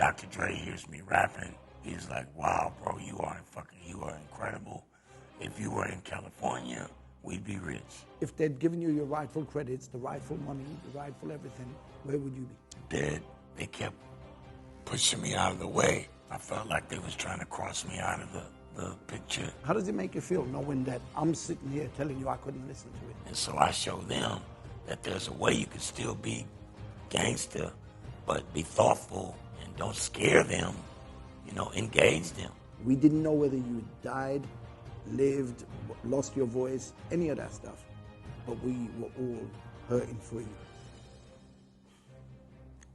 Dr. Dre hears me rapping, he's like, wow, bro, you are incredible. If you were in California, we'd be rich. If they'd given you your rightful credits, the rightful money, the rightful everything, where would you be? Dead. They kept pushing me out of the way. I felt like they was trying to cross me out of the picture. How does it make you feel knowing that I'm sitting here telling you I couldn't listen to it? And so I show them that there's a way you can still be gangster, but be thoughtful and don't scare them, engage them. We didn't know whether you died, lived, lost your voice, any of that stuff, but we were all hurting for you.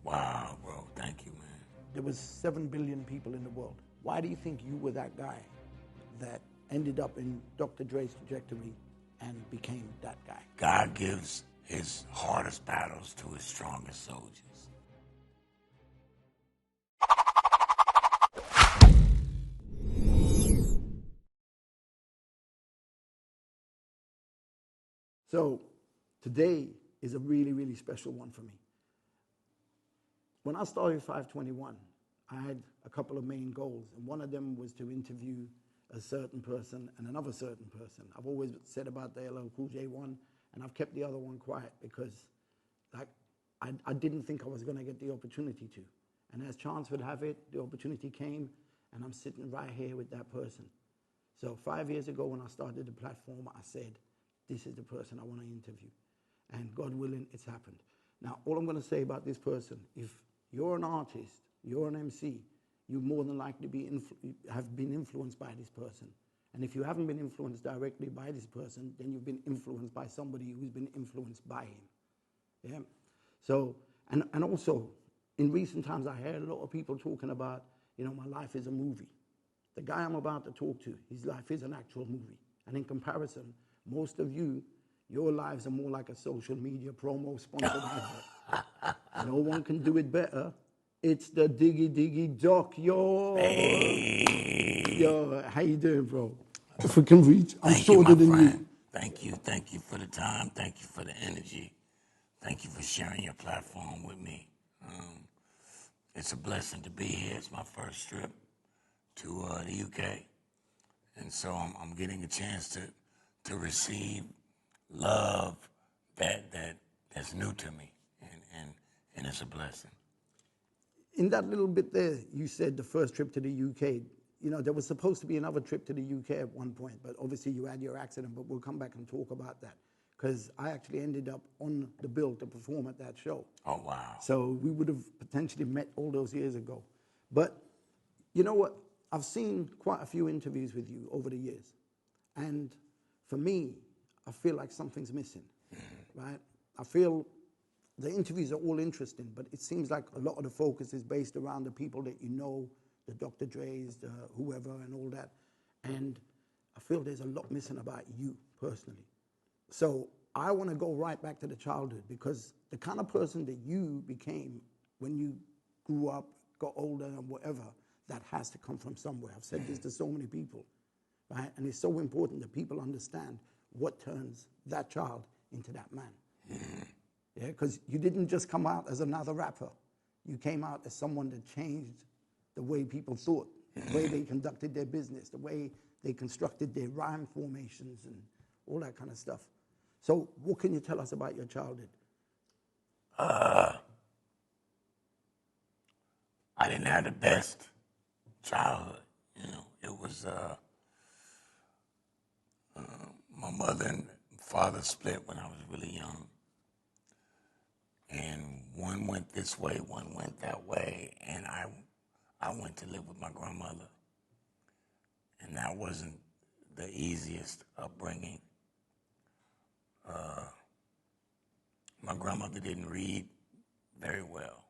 Wow, bro, thank you, man. There was 7 billion people in the world. Why do you think you were that guy that ended up in Dr. Dre's trajectory and became that guy? God gives his hardest battles to his strongest soldiers. So today is a really, really special one for me. When I started 521, I had a couple of main goals, and one of them was to interview a certain person and another certain person. I've always said about the LL Cool J one, and I've kept the other one quiet because I didn't think I was going to get the opportunity to. And as chance would have it, the opportunity came, and I'm sitting right here with that person. So 5 years ago when I started the platform, I said, this is the person I want to interview. And God willing, it's happened. Now, all I'm going to say about this person, if you're an artist, you're an MC, you more than likely have been influenced by this person. And if you haven't been influenced directly by this person, then you've been influenced by somebody who's been influenced by him. Yeah. So, and also, in recent times, I heard a lot of people talking about, my life is a movie. The guy I'm about to talk to, his life is an actual movie. And in comparison, most of you, your lives are more like a social media promo sponsored advert. No one can do it better. It's the Diggy Doc, yo. Hey. Yo, how you doing, bro? If we can reach, I'm Thank you, shorter my than friend. Thank you for the time. Thank you for the energy. Thank you for sharing your platform with me. It's a blessing to be here. It's my first trip to the UK. And so I'm getting a chance to receive love that's new to me. And it's a blessing. In that little bit there, you said the first trip to the UK. There was supposed to be another trip to the UK at one point, but obviously you had your accident, but we'll come back and talk about that. Because I actually ended up on the bill to perform at that show. Oh, wow. So we would have potentially met all those years ago. But you know what? I've seen quite a few interviews with you over the years. And for me, I feel like something's missing, right? I feel the interviews are all interesting, but it seems like a lot of the focus is based around the people that you know, the Dr. Dre's, the whoever and all that. And I feel there's a lot missing about you personally. So I want to go right back to the childhood, because the kind of person that you became when you grew up, got older and whatever, that has to come from somewhere. I've said this to so many people, right? And it's so important that people understand what turns that child into that man. Yeah, because you didn't just come out as another rapper. You came out as someone that changed the way people thought, the way they conducted their business, the way they constructed their rhyme formations and all that kind of stuff. So what can you tell us about your childhood? I didn't have the best childhood. It was my mother and father split when I was really young. And one went this way, one went that way, and I went to live with my grandmother. And that wasn't the easiest upbringing. My grandmother didn't read very well.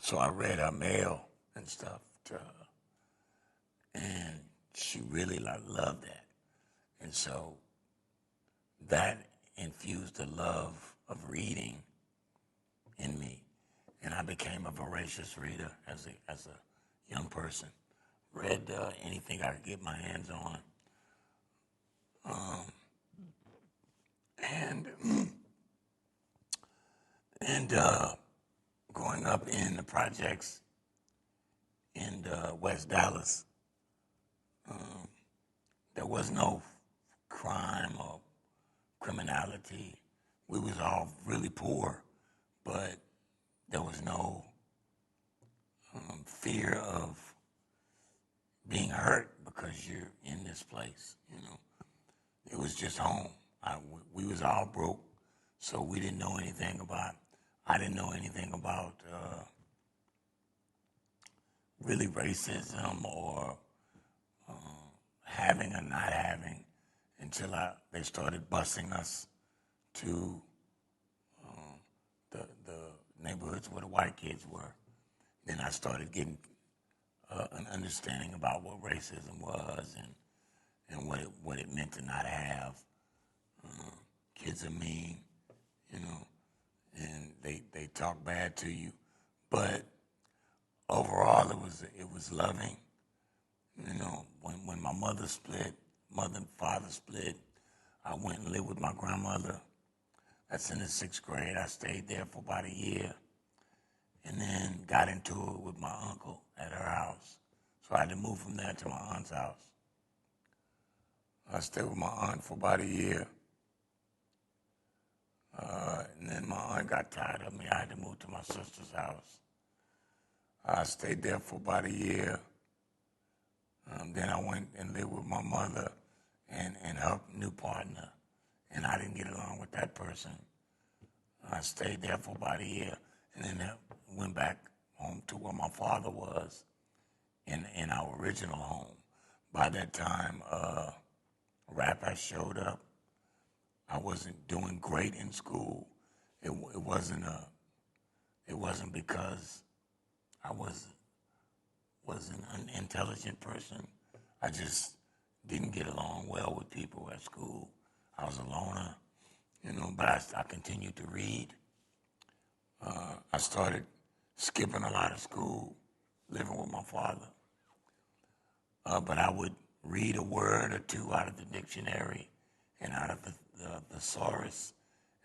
So I read her mail and stuff to her. And she really loved that. And so that infused a love of reading in me. And I became a voracious reader as a young person. Read anything I could get my hands on. And growing up in the projects in West Dallas, there was no crime or criminality. We was all really poor, but there was no fear of being hurt because you're in this place, you know. It was just home. We was all broke, so we didn't know anything about, I didn't know anything about really racism or having or not having until they started busing us to the neighborhoods where the white kids were. Then I started getting an understanding about what racism was and what it meant to not have. Kids are mean, you know, and they talk bad to you, but overall it was loving. You know, when my mother and father split, I went and lived with my grandmother. That's in the 6th grade. I stayed there for about a year and then got into it with my uncle at her house. So I had to move from there to my aunt's house. I stayed with my aunt for about a year. And then my aunt got tired of me. I had to move to my sister's house. I stayed there for about a year. Then I went and lived with my mother and her new partner, and I didn't get along with that person. I stayed there for about a year, and then went back home to where my father was in our original home. By that time, rap had showed up. I wasn't doing great in school. It wasn't because I was an unintelligent person. I just didn't get along well with people at school. I was a loner, you know, but I continued to read. I started skipping a lot of school, living with my father. But I would read a word or two out of the dictionary and out of the thesaurus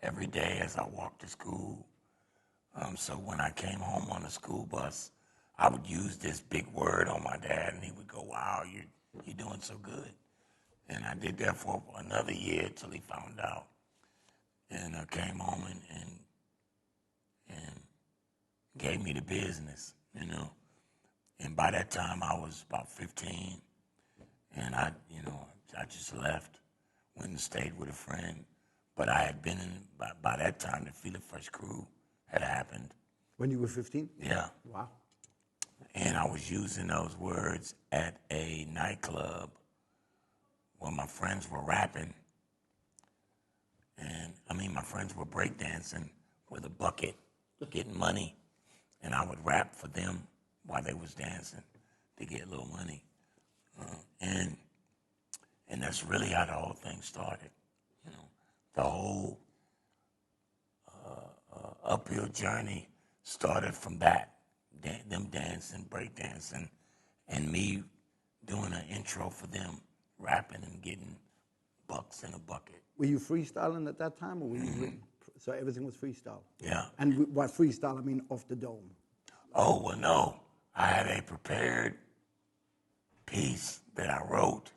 every day as I walked to school. So when I came home on the school bus, I would use this big word on my dad, and he would go, "Wow, you're doing so good." And I did that for another year till he found out. And I came home and gave me the business, you know. And by that time, I was about 15, and I just left, went and stayed with a friend. But I had been by that time, the Fila Fresh crew had happened. When you were 15? Yeah. Wow. And I was using those words at a nightclub where my friends were rapping. And my friends were breakdancing with a bucket, getting money. And I would rap for them while they was dancing to get a little money. And that's really how the whole thing started. You know, the whole uphill journey started from that. Them dancing, breakdancing, and me doing an intro for them, rapping and getting bucks in a bucket. Were you freestyling at that time, or were you written? So everything was freestyle? Yeah. And by freestyle, I mean off the dome? Oh, well, no. I had a prepared piece that I wrote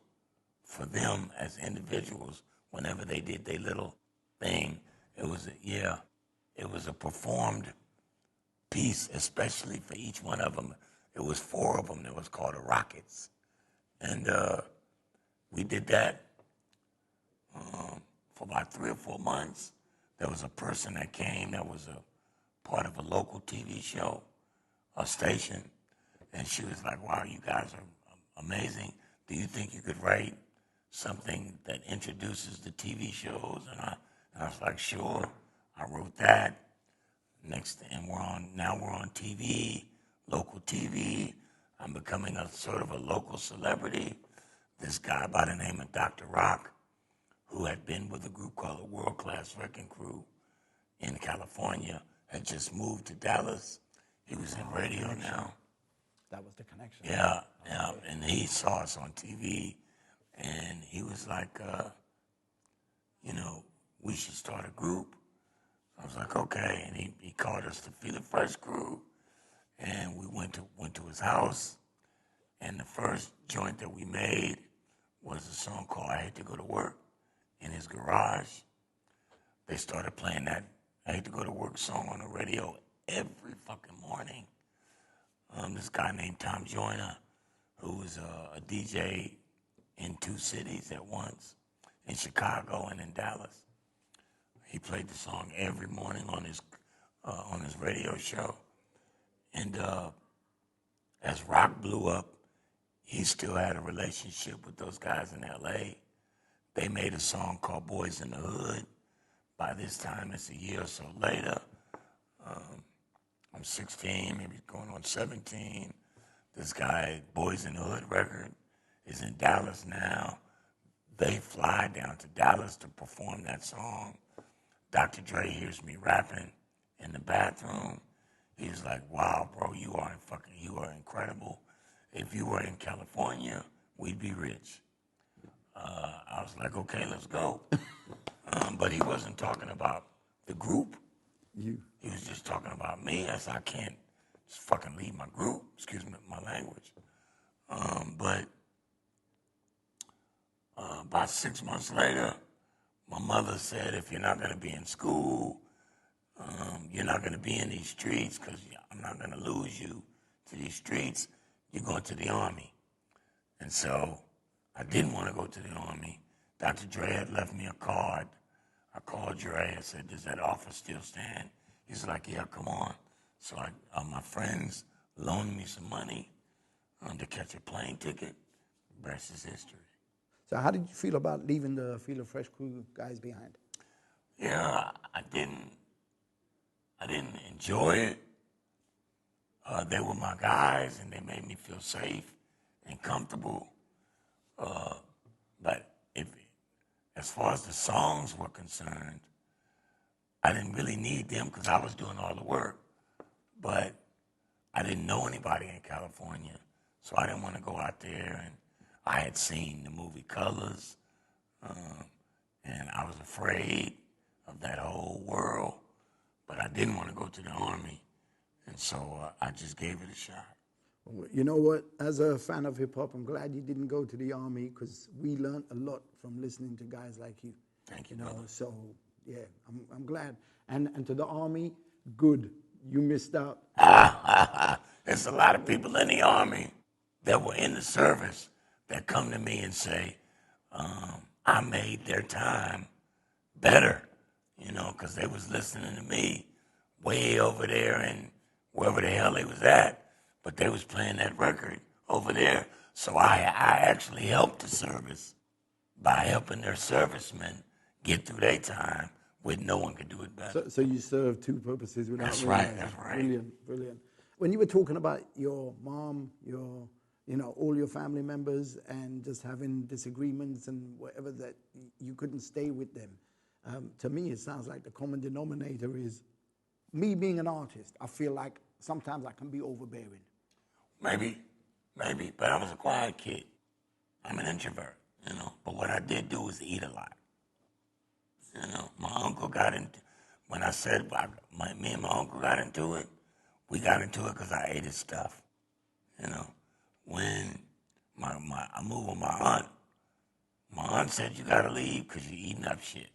for them as individuals whenever they did their little thing. It was a performed piece, especially for each one of them. It was 4 of them that was called the Rockets. And we did that for about 3 or 4 months. There was a person that came that was a part of a local TV show, a station, and she was like, "Wow, you guys are amazing. Do you think you could write something that introduces the TV shows?" And I was like, "Sure." I wrote that. And we're on TV, local TV. I'm becoming a sort of a local celebrity. This guy by the name of Dr. Rock, who had been with a group called the World Class Wrecking Crew in California, had just moved to Dallas. He was in radio now. That was the connection. Yeah. And he saw us on TV, and he was like, we should start a group. I was like, okay. And he called us the Fila Fresh crew. And we went to his house. And the first joint that we made was a song called I Hate to Go to Work in his garage. They started playing that I Hate to Go to Work song on the radio every fucking morning. This guy named Tom Joyner, who was a DJ in 2 cities at once, in Chicago and in Dallas. He played the song every morning on his radio show. And as rock blew up, he still had a relationship with those guys in L.A. They made a song called Boys in the Hood. By this time, it's a year or so later. I'm 16, maybe going on 17. This guy, Boys in the Hood record, is in Dallas now. They fly down to Dallas to perform that song. Dr. Dre hears me rapping in the bathroom. He was like, wow, bro, you are incredible. If you were in California, we'd be rich. I was like, okay, let's go. But he wasn't talking about the group. He was just talking about me. I said, I can't just fucking leave my group. Excuse me, my language. But about 6 months later, my mother said, if you're not going to be in school, you're not going to be in these streets because I'm not going to lose you to these streets. You're going to the Army. And so I didn't want to go to the Army. Dr. Dre had left me a card. I called Dre and said, does that offer still stand? He's like, yeah, come on. So my friends loaned me some money to catch a plane ticket. The rest is history. So how did you feel about leaving the Fila Fresh crew guys behind? Yeah, I didn't enjoy it. They were my guys, and they made me feel safe and comfortable. But as far as the songs were concerned, I didn't really need them because I was doing all the work. But I didn't know anybody in California, so I didn't want to go out there. And I had seen the movie Colors, and I was afraid of that whole world. But I didn't want to go to the Army, and so I just gave it a shot. You know what? As a fan of hip-hop, I'm glad you didn't go to the Army because we learned a lot from listening to guys like you. Thank you, brother. So, yeah, I'm glad. And to the Army, good. You missed out. There's a lot of people in the Army that were in the service that come to me and say, I made their time better, because they was listening to me way over there and wherever the hell they was at. But they was playing that record over there. So I actually helped the service by helping their servicemen get through their time where no one could do it better. So you served 2 purposes without That's realizing. right, that's right. Brilliant. When you were talking about your mom, all your family members and just having disagreements and whatever that you couldn't stay with them, to me it sounds like the common denominator is me being an artist. I feel like sometimes I can be overbearing. Maybe, but I was a quiet kid. I'm an introvert, But what I did do was eat a lot. My uncle got into, when I said me and my uncle got into it, we got into it because I ate his stuff. When I moved with my aunt said, you got to leave because you're eating up shit.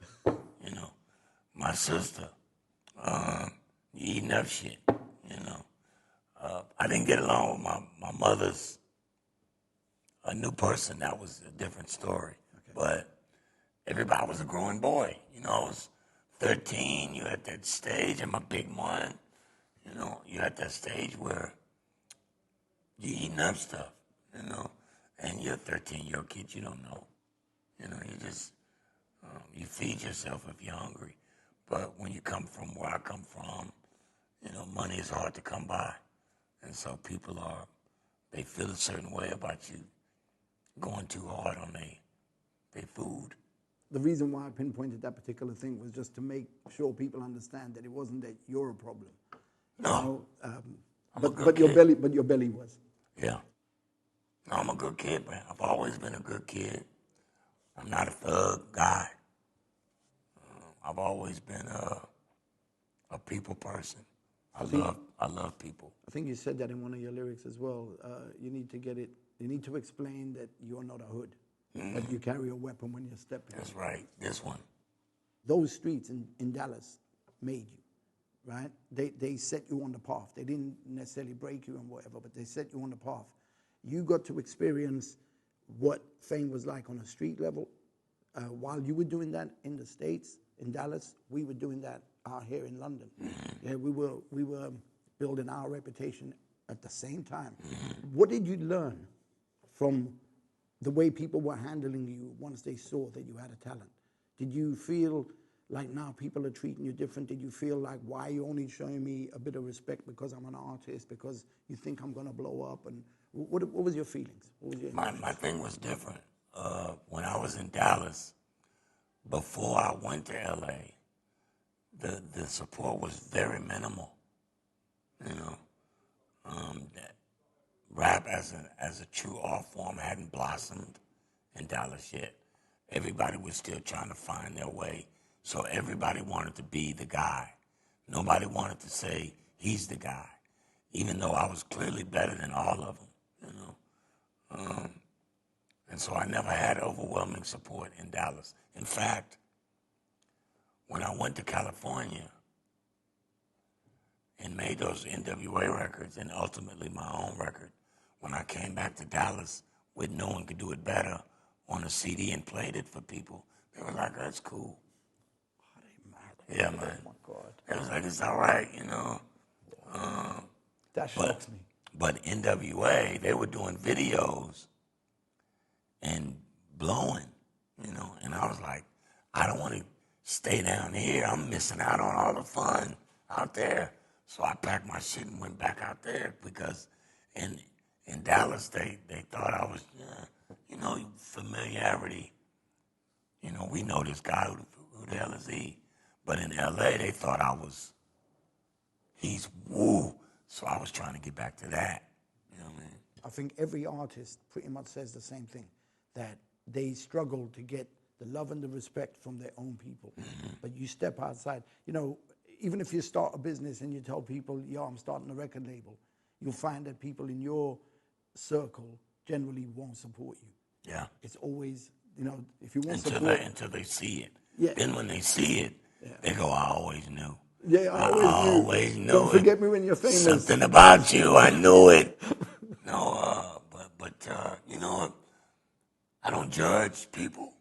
My sister, you're eating up shit, I didn't get along with my mother's a new person. That was a different story. Okay. But everybody was a growing boy. I was 13. You at that stage. I'm a big one. You at that stage where you're eating up stuff, and you're a 13-year-old kid. You don't know. You just, you feed yourself if you're hungry. But when you come from where I come from, money is hard to come by. And so people they feel a certain way about you going too hard on their food. The reason why I pinpointed that particular thing was just to make sure people understand that it wasn't that you're a problem. No, but your belly was. Yeah. No, I'm a good kid, man. I've always been a good kid. I'm not a thug guy. I've always been a people person. I love people. I think you said that in one of your lyrics as well. You need to get it. You need to explain that you're not a hood, that you carry a weapon when you're stepping. That's right. This one. Those streets in Dallas made you, right? They set you on the path. They didn't necessarily break you and whatever, but they set you on the path. You got to experience what fame was like on a street level. While you were doing that in the States, in Dallas, we were doing that out here in London. Yeah, we were building our reputation at the same time. What did you learn from the way people were handling you once they saw that you had a talent? Did you feel like now people are treating you different? Did you feel like, why are you only showing me a bit of respect because I'm an artist, because you think I'm going to blow up? And what was your feelings? What was your my thing was different. When I was in Dallas, before I went to L.A., the support was very minimal. You know, that rap as a true art form hadn't blossomed in Dallas yet. Everybody was still trying to find their way. So everybody wanted to be the guy. Nobody wanted to say he's the guy, even though I was clearly better than all of them, you know. And so I never had overwhelming support in Dallas. In fact, when I went to California and made those N.W.A. records and ultimately my own record, when I came back to Dallas with No One Could Do It Better on a CD and played it for people, they were like, that's cool. Oh, they mad. Yeah, man. Oh, my God. It was like, it's all right, you know. That shocks me. But N.W.A., they were doing videos and blowing, you know. And I was like, I don't want to stay down here. I'm missing out on all the fun out there. So I packed my shit and went back out there because in Dallas, they thought I was, you know, familiarity. You know, we know this guy, who the hell is he? But in L.A., they thought he's woo. So I was trying to get back to that. You know what I mean? I think every artist pretty much says the same thing, that they struggle to get the love and the respect from their own people. But you step outside, you know, even if you start a business and you tell people, yo, I'm starting a record label, you'll find that people in your circle generally won't support you. Yeah. It's always, you know, if you want Until they see it. Yeah. Then when they see it, they go, I always knew. Yeah, I always knew. Don't forget me when you're famous. Something about you, I knew it. No, but you know, I don't judge people.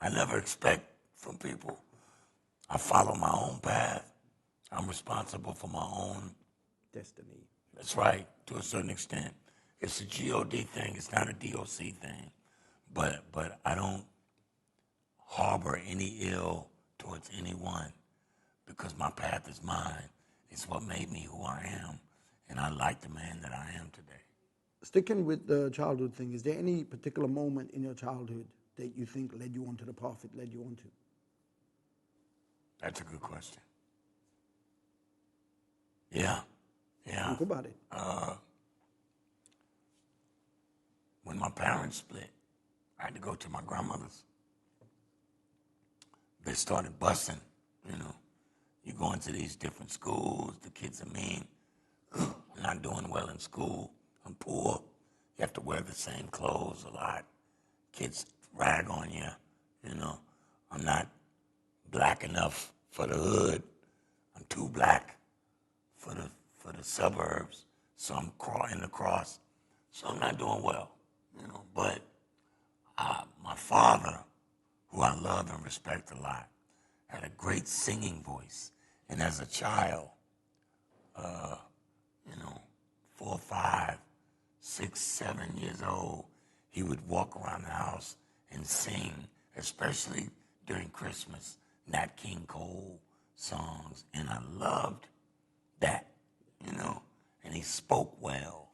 I never expect from people. I follow my own path. I'm responsible for my own destiny. That's right, to a certain extent. It's a G.O.D. thing. It's not a D.O.C. thing. But I don't harbor any ill towards anyone because my path is mine. It's what made me who I am, and I like the man that I am today. Sticking with the childhood thing, is there any particular moment in your childhood that you think led you onto the path it led you onto? That's a good question. Yeah. Think about it. When my parents split, I had to go to my grandmother's. They started busing, you know. You go into these different schools, the kids are mean. I'm not doing well in school. I'm poor. You have to wear the same clothes a lot. Kids rag on you, you know. I'm not black enough for the hood. I'm too black for the suburbs. So I'm crawling across. So I'm not doing well, you know. But my father, who I love and respect a lot, had a great singing voice. And as a child, 4, 5, 6, 7 years old, he would walk around the house and sing, especially during Christmas, Nat King Cole songs. And I loved that, you know. And he spoke well.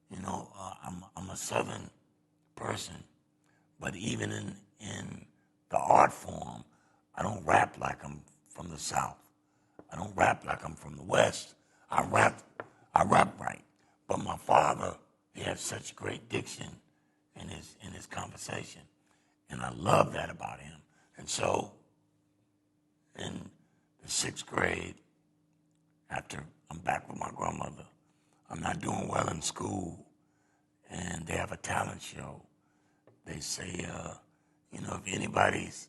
You know, I'm a Southern person, but even in the art form, I don't rap like I'm from the South. I don't rap like I'm from the West. I rap right. But my father, he had such great diction in his conversation, and I love that about him. And so, in the 6th grade, after I'm back with my grandmother. I'm not doing well in school, and they have a talent show. They say, if anybody's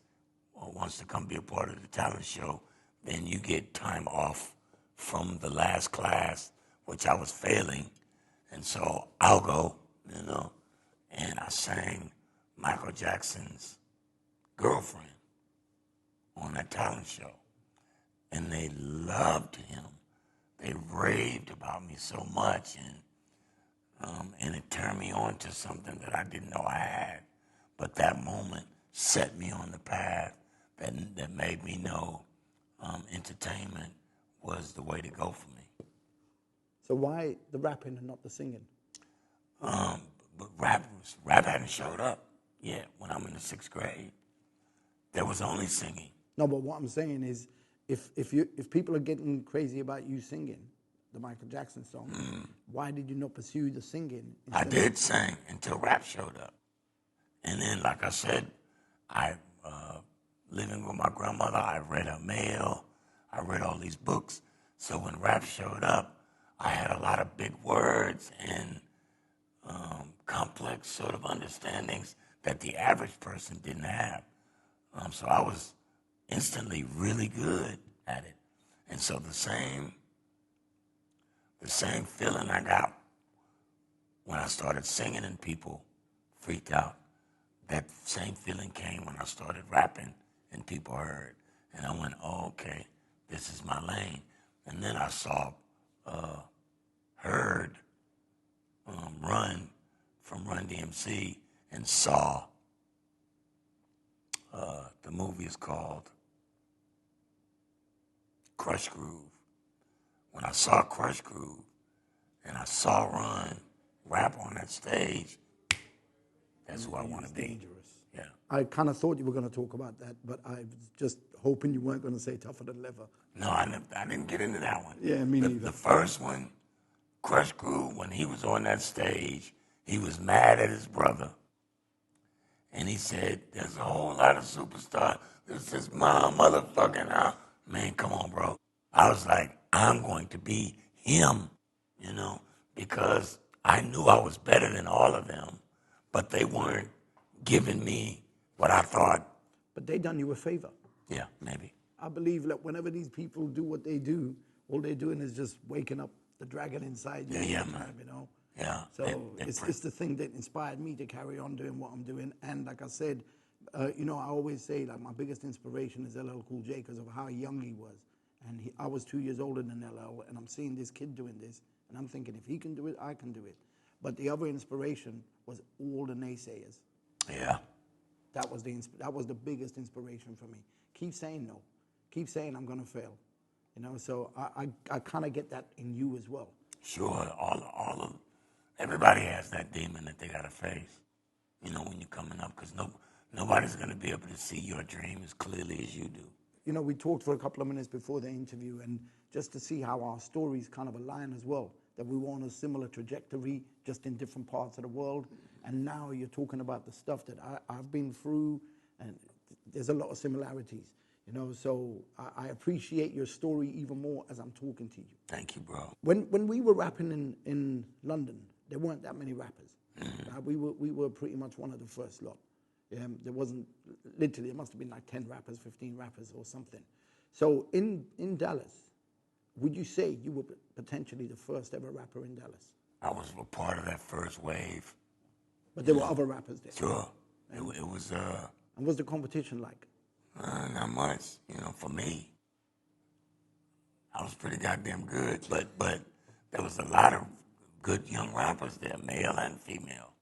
wants to come be a part of the talent show, then you get time off from the last class, which I was failing. And so I'll go, and I sang Michael Jackson's Girlfriend on that talent show. And they loved him. They raved about me so much, and it turned me on to something that I didn't know I had. But that moment set me on the path that made me know entertainment was the way to go for me. So why the rapping and not the singing? But rap hadn't showed up yet when I'm in the 6th grade. There was only singing. No, but what I'm saying is, if people are getting crazy about you singing the Michael Jackson song, why did you not pursue the singing? I did sing until rap showed up. And then, like I said, living with my grandmother, I read her mail, I read all these books. So when rap showed up, I had a lot of big words and complex sort of understandings that the average person didn't have. So I was instantly really good at it. And so the same feeling I got when I started singing and people freaked out, that same feeling came when I started rapping and people heard. And I went, oh, okay, this is my lane. And then I saw, heard Run from Run DMC and saw, the movie is called Crush Groove. When I saw Crush Groove and I saw Run rap on that stage, that's who I want to be. Dangerous. Yeah. I kind of thought you were going to talk about that, but I was just hoping you weren't going to say Tougher Than Leather. No, I didn't get into that one. Yeah, me neither. The first one, Crush Groove, when he was on that stage, he was mad at his brother. And he said, there's a whole lot of superstars. This is my motherfucking house. Man, come on, bro. I was like, I'm going to be him, because I knew I was better than all of them, but they weren't giving me what I thought. But they done you a favor. Yeah, maybe. I believe that whenever these people do what they do, all they're doing is just waking up the dragon inside you. Yeah, man. Yeah. So it's the thing that inspired me to carry on doing what I'm doing. And like I said, I always say like my biggest inspiration is LL Cool J because of how young he was. And I was 2 years older than LL, and I'm seeing this kid doing this, and I'm thinking if he can do it, I can do it. But the other inspiration was all the naysayers. Yeah. That was the biggest inspiration for me. Keep saying no. Keep saying I'm gonna fail. So I kind of get that in you as well. Sure, everybody has that demon that they gotta face. When you're coming up, because nobody's gonna be able to see your dream as clearly as you do. We talked for a couple of minutes before the interview, and just to see how our stories kind of align as well, that we were on a similar trajectory, just in different parts of the world. And now you're talking about the stuff that I've been through, and there's a lot of similarities, So I appreciate your story even more as I'm talking to you. Thank you, bro. When we were rapping in London, there weren't that many rappers. We were pretty much one of the first lot. There wasn't, literally, it must have been like 10 rappers, 15 rappers or something. So in Dallas, would you say you were potentially the first ever rapper in Dallas? I was a part of that first wave. But there were other rappers there. Sure. It was... And what's the competition like? Not much, for me. I was pretty goddamn good, but there was a lot of good young rappers there, male and female.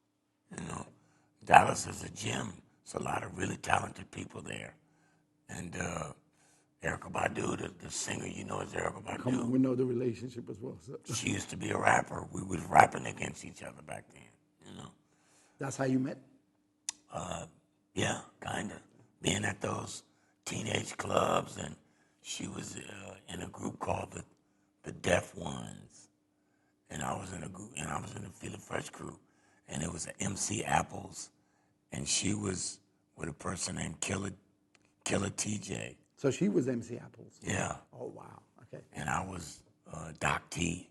Dallas is a gym. It's a lot of really talented people there. And Erykah Badu, the singer, is Erykah Badu. Come on, we know the relationship as well. So. She used to be a rapper. We was rapping against each other back then, That's how you met? Yeah, kind of. Being at those teenage clubs, and she was in a group called the Deaf Ones. And I was in a group, and I was in the Fila Fresh crew. And it was MC Apples, and she was with a person named Killer TJ. So she was MC Apples? Yeah. Oh, wow. Okay. And I was Doc T,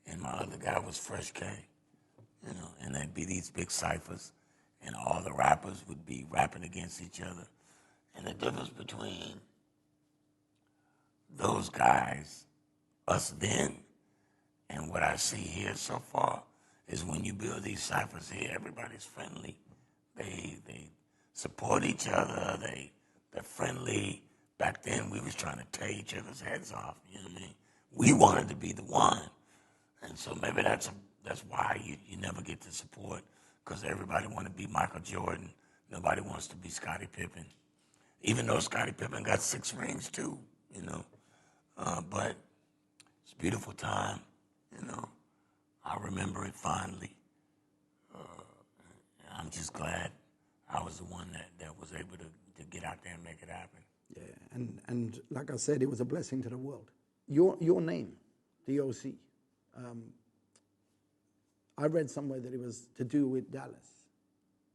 and my other guy was Fresh K. You know, and there'd be these big ciphers, and all the rappers would be rapping against each other. And the difference between those guys, us then, and what I see here so far is when you build these ciphers here, everybody's friendly. They support each other. They're friendly. Back then, we was trying to tear each other's heads off. You know what I mean? We wanted to be the one, and so maybe that's why you never get the support, because everybody want to be Michael Jordan. Nobody wants to be Scottie Pippen, even though Scottie Pippen got 6 rings too. You know, but it's a beautiful time. You know, I remember it fondly. I'm just glad I was the one that was able to get out there and make it happen. Yeah, and like I said, it was a blessing to the world. Your name, D.O.C. I read somewhere that it was to do with Dallas.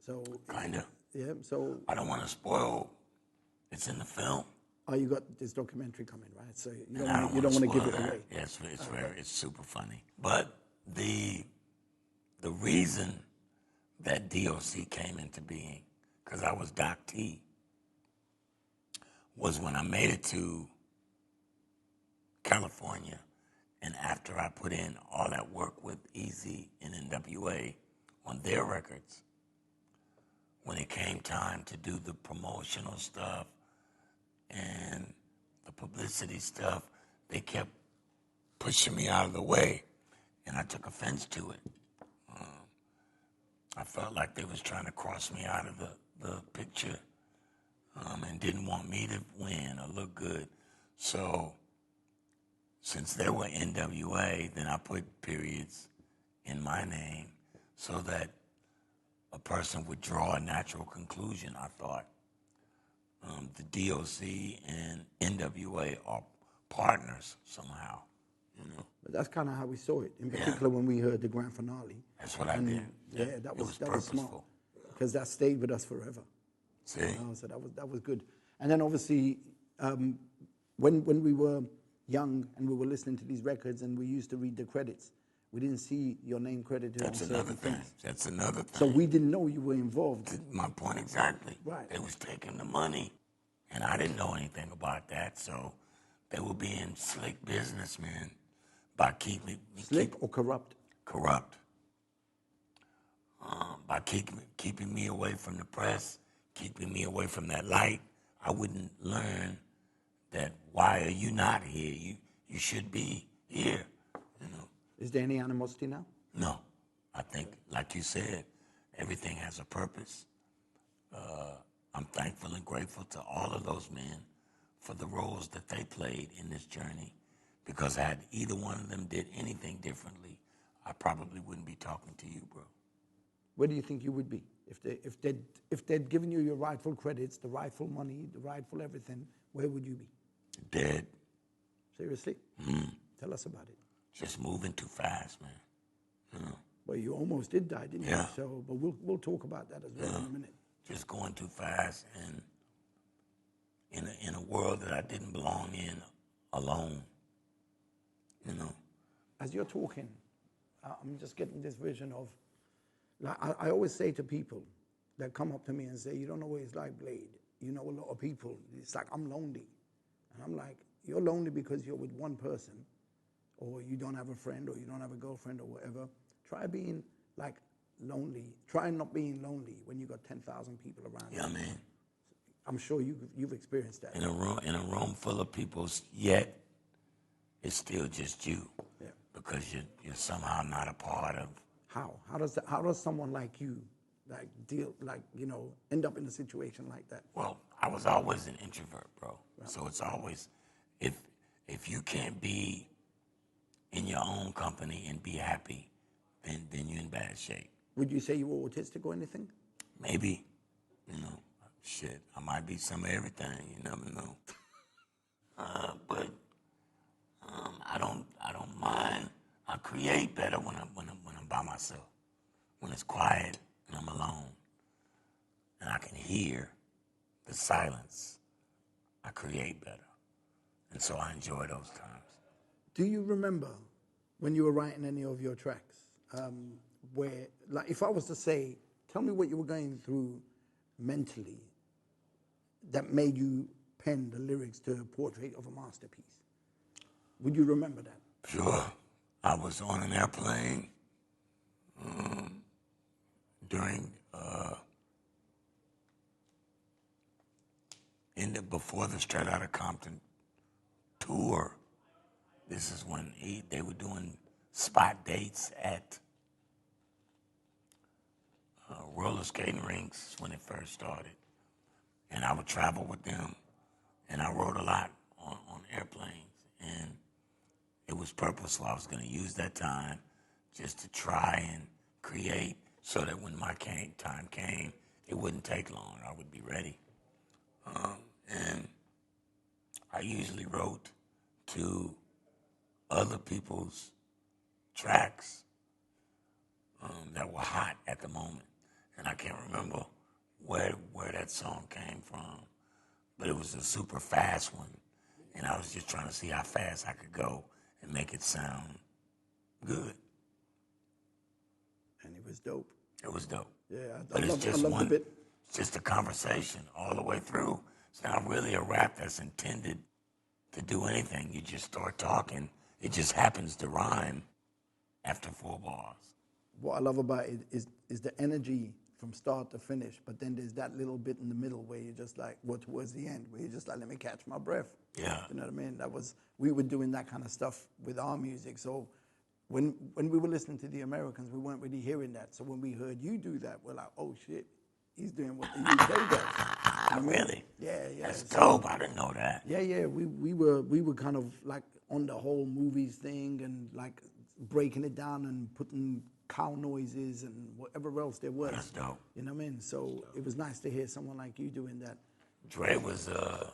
So Kinda. yeah. So I don't want to spoil. It's in the film. oh, you got this documentary coming, right? So you And I don't want to give spoil it that. away. Yeah, it's super funny. But the reason that D.O.C. came into being, because I was Doc T, was when I made it to California, and after I put in all that work with Easy and N.W.A. on their records, when it came time to do the promotional stuff and the publicity stuff, they kept pushing me out of the way, and I took offense to it. I felt like they was trying to cross me out of the picture, and didn't want me to win or look good. So since they were N.W.A., then I put periods in my name so that a person would draw a natural conclusion, I thought. The D.O.C. and N.W.A. are partners somehow, you know. But that's kind of how we saw it, in particular when we heard the grand finale. That's what I did. Yeah, that was smart, purposeful. because that stayed with us forever. See? You know, so that was good. And then obviously, when we were young and we were listening to these records and we used to read the credits, we didn't see your name credited That's on another certain thing. things. That's another thing. So we didn't know you were involved. My point exactly. Right. They was taking the money, and I didn't know anything about that. So they were being slick businessmen by keeping Slick or corrupt? corrupt, by keeping me away from the press, keeping me away from that light. I wouldn't learn that why are you not here? You should be here. You know. Is there any animosity now? No, I think, like you said, everything has a purpose. I'm thankful and grateful to all of those men for the roles that they played in this journey, because had either one of them did anything differently, I probably wouldn't be talking to you, bro. Where do you think you would be if they'd given you your rightful credits, the rightful money, the rightful everything? Where would you be? Dead. Seriously? Tell us about it. Just moving too fast, man. You know, Well, you almost did die, didn't Yeah. you? So, but we'll talk about that as well in a minute. just going too fast, and in a world that I didn't belong in, alone. You know. As you're talking, I'm just getting this vision of, like, I always say to people that come up to me and say, you don't know what it's like, Blade. You know a lot of people. It's like, I'm lonely. And I'm like, you're lonely because you're with one person, or you don't have a friend, or you don't have a girlfriend, or whatever. Try being, like, lonely. Try not being lonely when you got 10,000 people around you. Yeah, man. I'm sure you've experienced that. In a room full of people, yet it's still just you. Yeah. Because you're somehow not a part of. How does someone like you, like, end up in a situation like that? Well, I was always an introvert, bro. Right. So it's always, if you can't be in your own company and be happy, then you're in bad shape. Would you say you were autistic or anything? Maybe, shit. I might be some of everything. You never know. But I don't mind. I create better when I'm by myself. When it's quiet and I'm alone, and I can hear the silence, I create better, and so I enjoy those times. Do you remember when you were writing any of your tracks, where, like, if I was to say, tell me what you were going through mentally that made you pen the lyrics to Portrait of a Masterpiece? Would you remember that? Sure. I was on an airplane during, before the Straight Outta Compton tour. This is when they were doing spot dates at roller skating rinks when it first started. And I would travel with them, and I wrote a lot on airplanes. And it was purposeful. I was going to use that time just to try and create so that when my time came, it wouldn't take long. I would be ready. And I usually wrote to other people's tracks that were hot at the moment. And I can't remember where that song came from, but it was a super fast one. And I was just trying to see how fast I could go and make it sound good. And it was dope. It was dope. Yeah, but I love the bit. It's just a conversation all the way through. It's not really a rap that's intended to do anything. You just start talking. It just happens to rhyme after 4 bars. What I love about it is the energy from start to finish, but then there's that little bit in the middle where you're just like, well, towards the end, where you're just like, let me catch my breath. Yeah. You know what I mean? We were doing that kind of stuff with our music. So when we were listening to the Americans, we weren't really hearing that. So when we heard you do that, we're like, oh shit, he's doing what the UK does. Really? Yeah. That's dope. I didn't know that. Yeah. We were kind of like on the whole movies thing and like breaking it down and putting cow noises and whatever else there was. That's dope. You know what I mean? So it was nice to hear someone like you doing that. Dre was, the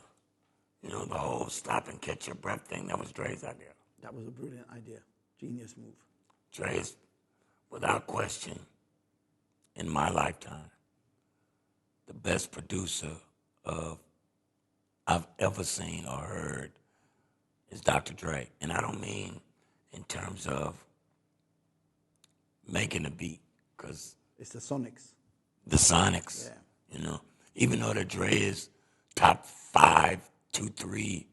whole stop and catch your breath thing, that was Dre's idea. That was a brilliant idea. Genius move. Dre is, without question, in my lifetime, the best producer I've ever seen or heard is Dr. Dre. And I don't mean in terms of making a beat, because it's the Sonics. The Sonics, yeah. Even though that Dre is top 5, 2, 3,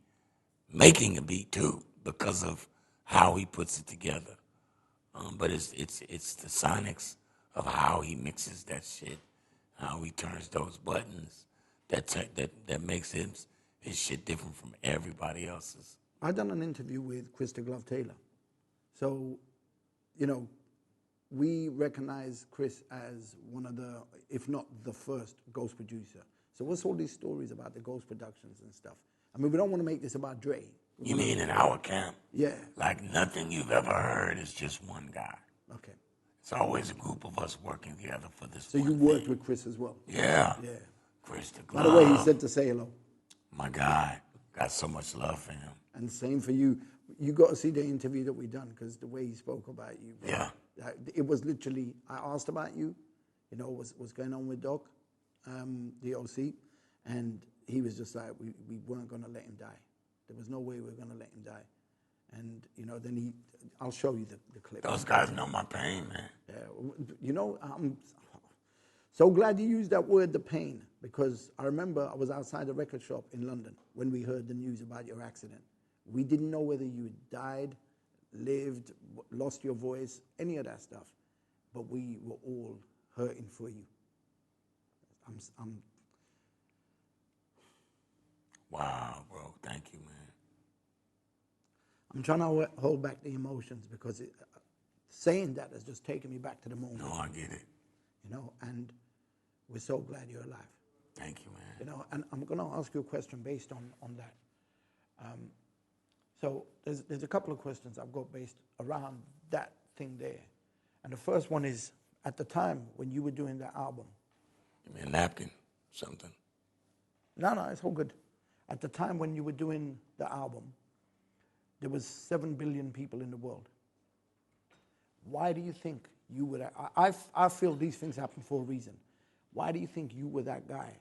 making a beat too, because of how he puts it together. But it's the Sonics of how he mixes that shit, how he turns those buttons, that makes his shit different from everybody else's. I done an interview with Chris the Glove Taylor. So, we recognize Chris as one of the, if not the first, Ghost producer. So what's all these stories about the Ghost productions and stuff? I mean, we don't want to make this about Dre. You mean in our camp? Yeah. Like nothing you've ever heard is just one guy. Okay. It's always a group of us working together for this. So you worked with Chris as well? Yeah. Yeah. Chris the Glove. By the way, he said to say hello. My guy. Got so much love for him. And same for you. You got to see the interview that we done, because the way he spoke about you. Bro, yeah. It was literally, I asked about you, what's going on with Doc, D.O.C, and he was just like, we weren't going to let him die. There was no way we were going to let him die. And, then I'll show you the clip. Those guys know my pain, man. Yeah. I'm so glad you used that word, the pain, because I remember I was outside a record shop in London when we heard the news about your accident. We didn't know whether you had died, lived, lost your voice, any of that stuff. But we were all hurting for you. Wow, bro. Thank you, man. I'm trying to hold back the emotions, because saying that has just taken me back to the moment. No, I get it. And we're so glad you're alive. Thank you, man. And I'm going to ask you a question based on that. So there's a couple of questions I've got based around that thing there. And the first one is, at the time when you were doing that album. Give me a napkin, something. No, it's all good. At the time when you were doing the album, there was 7 billion people in the world. Why do you think you were that? I feel these things happen for a reason. Why do you think you were that guy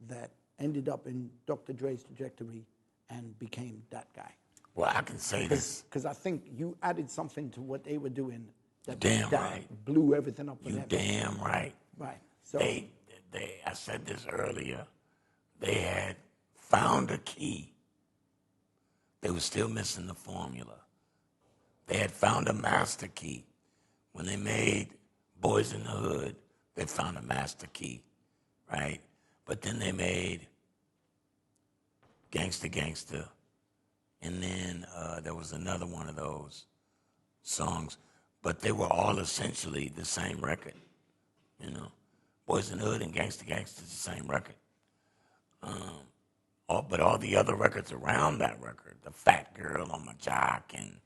that ended up in Dr. Dre's trajectory and became that guy? Well, I can say this. Because I think you added something to what they were doing that, Damn that right. blew everything up for You them. damn right. Right. So They, I said this earlier, they had found a key. They were still missing the formula. They had found a master key. When they made Boys in the Hood, they found a master key, right? But then they made Gangsta Gangsta, and then there was another one of those songs, but they were all essentially the same record, you know. Boys in the Hood and Gangsta Gangsta is the same record. But all the other records around that record, the Fat Girl on My Jock and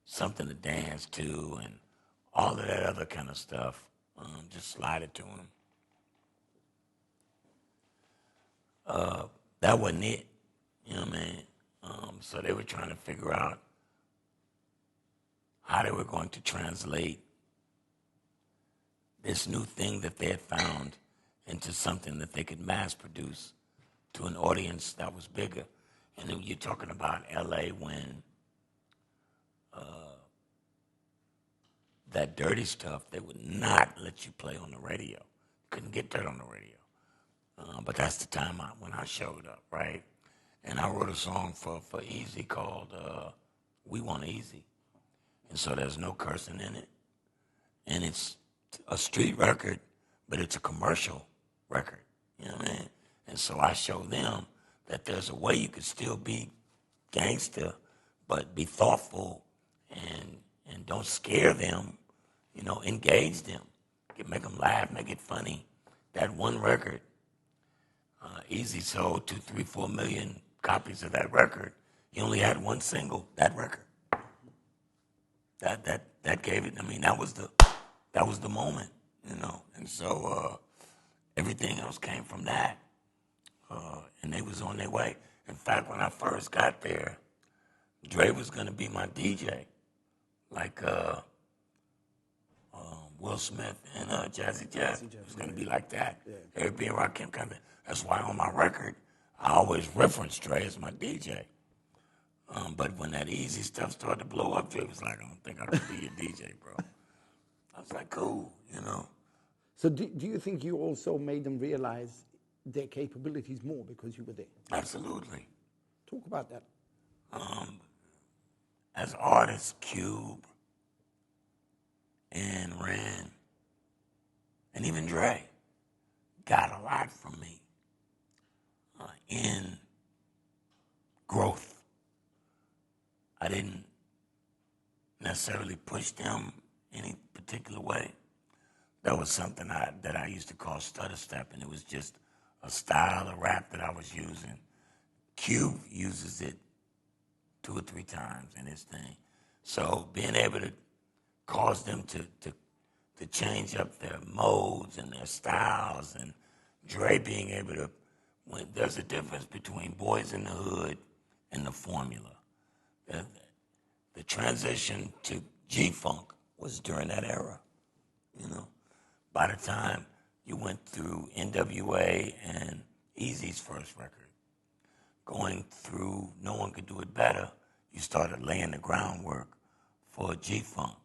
Something to Dance To and all of that other kind of stuff, just slide it to them. That wasn't it, you know what I mean? So they were trying to figure out how they were going to translate this new thing that they had found into something that they could mass produce to an audience that was bigger. And then you're talking about LA when that dirty stuff, they would not let you play on the radio. Couldn't get that on the radio. But that's the time when I showed up, right? And I wrote a song for Easy called We Want Easy. And so there's no cursing in it. And it's a street record, but it's a commercial record. You know what I mean? And so I showed them that there's a way you could still be gangster, but be thoughtful and don't scare them, you know, engage them. Make them laugh, make it funny. That one record, Easy sold 2, 3, 4 million copies of that record. He only had one single, that record. That gave it, I mean, that was the moment, you know. And so everything else came from that. And they was on their way. In fact, when I first got there, Dre was gonna be my DJ, like Will Smith and Jazzy Jeff. It was gonna be like that. Yeah. Everybody in Rakim kind of. That's why on my record, I always reference Dre as my DJ. But when that Easy stuff started to blow up, Dre was like, I don't think I can be your DJ, bro. I was like, cool, you know. So do you think you also made them realize their capabilities more because you were there? Absolutely. Talk about that. As artists, Cube and Ren and even Dre got a lot from me in growth. I didn't necessarily push them any particular way. That was something that I used to call stutter step, and it was just a style of rap that I was using. Cube uses it 2 or 3 times in his thing. So being able to cause them to change up their modes and their styles, and Dre being able to, when there's a difference between Boys in the Hood and the formula. The transition to G-Funk was during that era, you know. By the time you went through N.W.A. and Eazy's first record, going through No One Could Do It Better, you started laying the groundwork for G-Funk.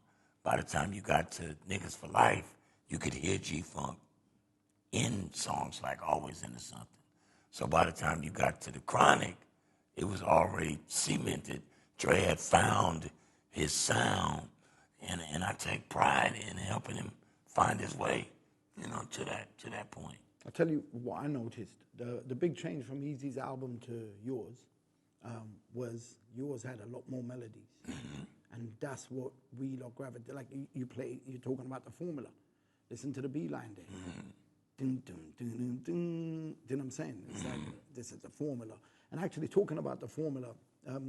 By the time you got to Niggas for Life, you could hear G-Funk in songs like Always Into Something. So by the time you got to The Chronic, it was already cemented. Dre had found his sound, and I take pride in helping him find his way, you know, to that point. I'll tell you what I noticed. The big change from Eazy's album to yours was yours had a lot more melodies. Mm-hmm. And that's what we lot gravitated. Like you're talking about the formula. Listen to the B line there. Mm-hmm. Dun, dun, dun, dun, dun. Do you know what I'm saying? It's like, this is the formula. And actually talking about the formula,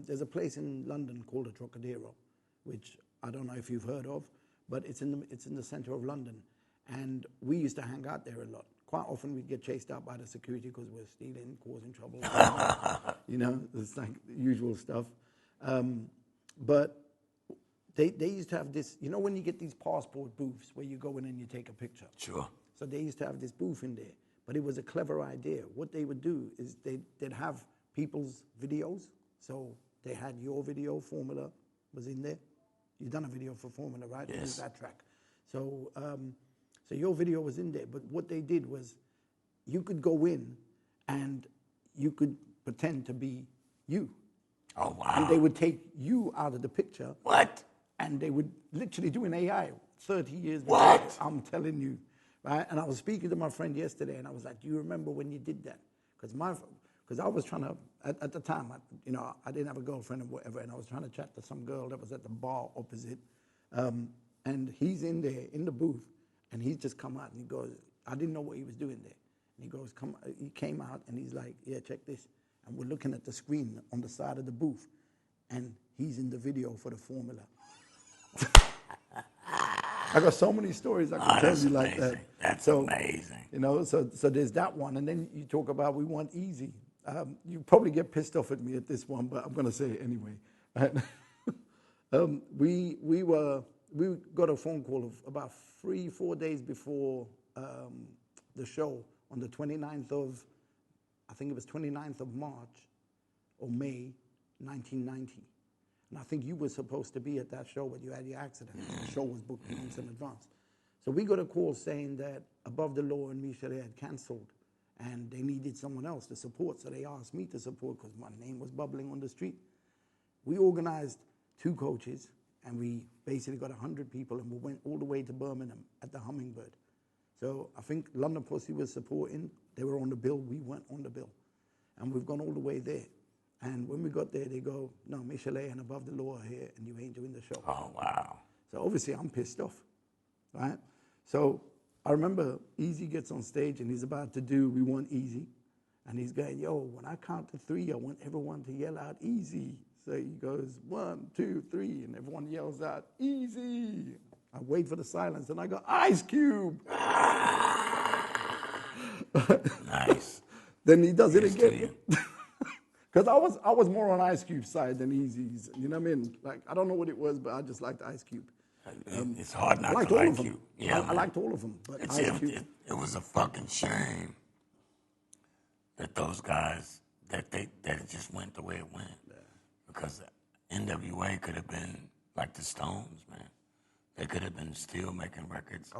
there's a place in London called the Trocadero, which I don't know if you've heard of, but it's in the center of London. And we used to hang out there a lot. Quite often we'd get chased out by the security because we're stealing, causing trouble. You know, it's like the usual stuff. But they used to have this, you know, when you get these passport booths where you go in and you take a picture. Sure. So they used to have this booth in there, but it was a clever idea. What they would do is they'd have people's videos. So they had your video, Formula, was in there. You've done a video for Formula, right? Yes. It was that track. So, so your video was in there. But what they did was you could go in and you could pretend to be you. Oh, wow. And they would take you out of the picture. What? And they would literally do an AI 30 years before. What? I'm telling you. Right? And I was speaking to my friend yesterday, and I was like, do you remember when you did that? Because I was trying to, at the time, I didn't have a girlfriend or whatever, and I was trying to chat to some girl that was at the bar opposite. And he's in there, in the booth, and he's just come out, and he goes, I didn't know what he was doing there. And he goes, he came out, and he's like, yeah, check this. And we're looking at the screen on the side of the booth, and he's in the video for the Formula. I got so many stories I can tell you like that. That's amazing. So there's that one, and then you talk about we want easy. You probably get pissed off at me at this one, but I'm going to say it anyway. We got a phone call of about 3-4 days before the show on the 29th of, I think it was 29th of March or May 1990. And I think you were supposed to be at that show, but you had your accident. The show was booked months in advance. So we got a call saying that Above the Law and Michelet had canceled, and they needed someone else to support. So they asked me to support because my name was bubbling on the street. We organized 2 coaches, and we basically got 100 people, and we went all the way to Birmingham at the Hummingbird. So I think London Pussy was supporting. They were on the bill. We weren't on the bill. And we've gone all the way there. And when we got there, they go, no, Michelet and Above the Law are here, and you ain't doing the show. Oh, wow. So obviously, I'm pissed off, right? So I remember Easy gets on stage, and he's about to do We Want Easy. And he's going, yo, when I count to 3, I want everyone to yell out Easy. So he goes, 1, 2, 3, and everyone yells out, Easy. I wait for the silence, and I go, Ice Cube. Nice. Then he does it again. Because I was more on Ice Cube's side than Easy's. You know what I mean? Like, I don't know what it was, but I just liked Ice Cube. It's hard not to all like of them. you. Yeah, I liked all of them. But it was a fucking shame that those guys, that it just went the way it went. Yeah. Because N.W.A. could have been like the Stones, man. They could have been still making records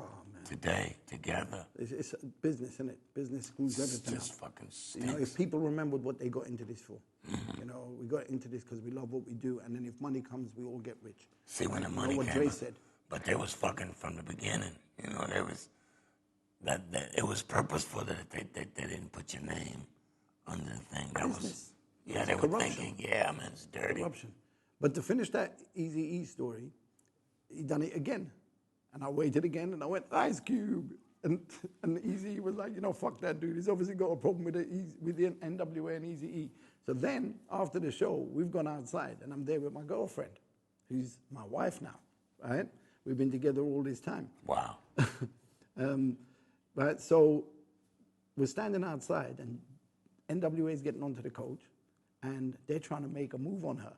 today together. It's business, isn't it? Business screws everything just up. Fucking stinks. If people remembered what they got into this for. We got into this because we love what we do, and then if money comes, we all get rich. See, when the money what came, Dre said. But they was fucking from the beginning. There was that it was purposeful that they didn't put your name under the thing. That business. Was they were thinking, man, it's dirty. Corruption. But to finish that Eazy-E story, he done it again. And I waited again, and I went, Ice Cube. And Eazy was like, fuck that dude. He's obviously got a problem with the N.W.A. and Eazy-E. So then, after the show, we've gone outside, and I'm there with my girlfriend, who's my wife now, right? We've been together all this time. Wow. Right, so we're standing outside, and N.W.A. is getting onto the coach, and they're trying to make a move on her.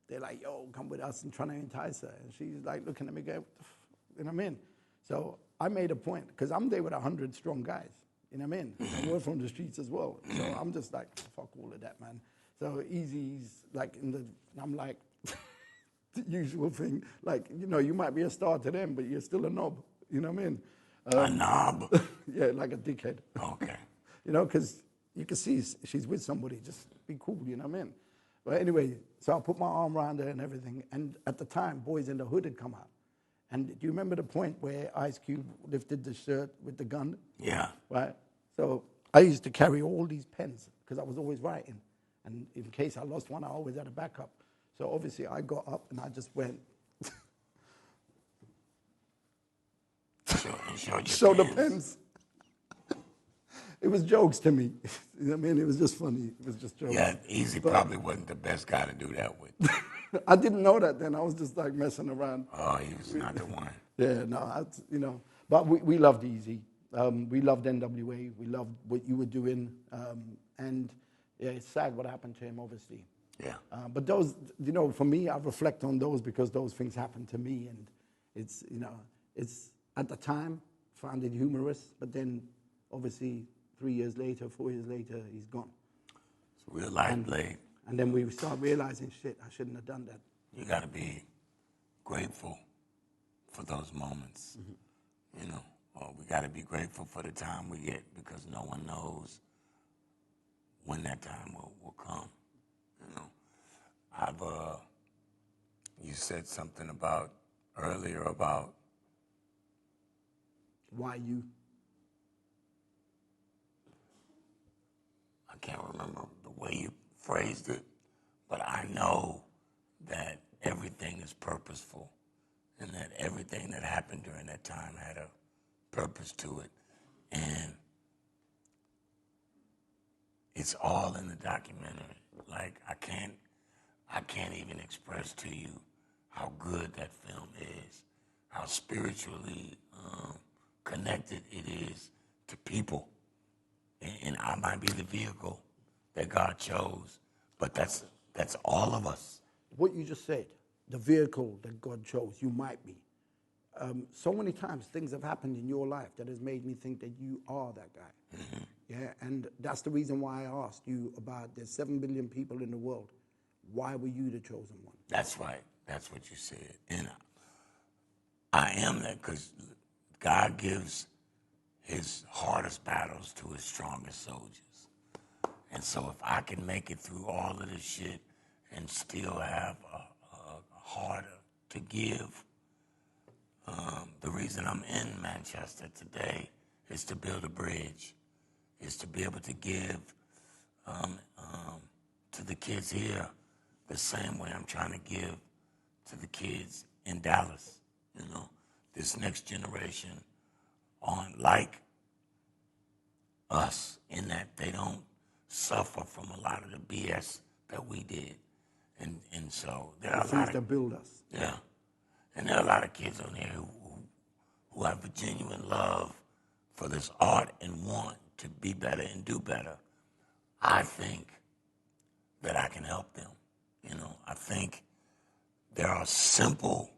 They're like, yo, come with us, and trying to entice her. And she's like looking at me, going, you know what I mean? So I made a point, because I'm there with 100 strong guys, you know what I mean? And we're from the streets as well. So I'm just like, fuck all of that, man. So Easy's like I'm like, the usual thing. Like, you might be a star to them, but you're still a knob, you know what I mean? A knob? Yeah, like a dickhead. Okay. Because you can see she's with somebody, just be cool, you know what I mean? But anyway, so I put my arm around her and everything, and at the time, Boys in the Hood had come out. And do you remember the point where Ice Cube lifted the shirt with the gun? Yeah. Right? So I used to carry all these pens, because I was always writing. And in case I lost one, I always had a backup. So obviously I got up and I just went, show the pens. It was jokes to me. You know what I mean? It was just funny. It was just jokes. Yeah, Easy probably wasn't the best guy to do that with. I didn't know that then. I was just like messing around. Oh, he was not the one. Yeah, no, But we loved Easy. We loved N.W.A. We loved what you were doing. And yeah, it's sad what happened to him, obviously. Yeah. But those, for me, I reflect on those because those things happened to me. And it's, it's at the time, found it humorous. But then, obviously, 3 years later, 4 years later, he's gone. It's a real life blade. And then we start realizing, shit, I shouldn't have done that. You got to be grateful for those moments. You know, or we got to be grateful for the time we get, because no one knows when that time will come. You know, you said something earlier about Why you? I can't remember the way you phrased it, but I know that everything is purposeful, and that everything that happened during that time had a purpose to it. And it's all in the documentary. Like, I can't even express to you how good that film is, how spiritually connected it is to people. And I might be the vehicle that God chose, but that's all of us. What you just said, the vehicle that God chose, you might be. So many times things have happened in your life that has made me think that you are that guy. Yeah, and that's the reason why I asked you about there's 7 billion people in the world. Why were you the chosen one? That's right. That's what you said. And I am that, because God gives his hardest battles to his strongest soldiers. And so if I can make it through all of this shit and still have a heart to give, the reason I'm in Manchester today is to build a bridge, is to be able to give to the kids here the same way I'm trying to give to the kids in Dallas. You know, this next generation aren't like us in that they don't suffer from a lot of the BS that we did. And so there are a lot of, to build us. Yeah. And there are a lot of kids on there who have a genuine love for this art and want to be better and do better. I think that I can help them. You know, I think there are simple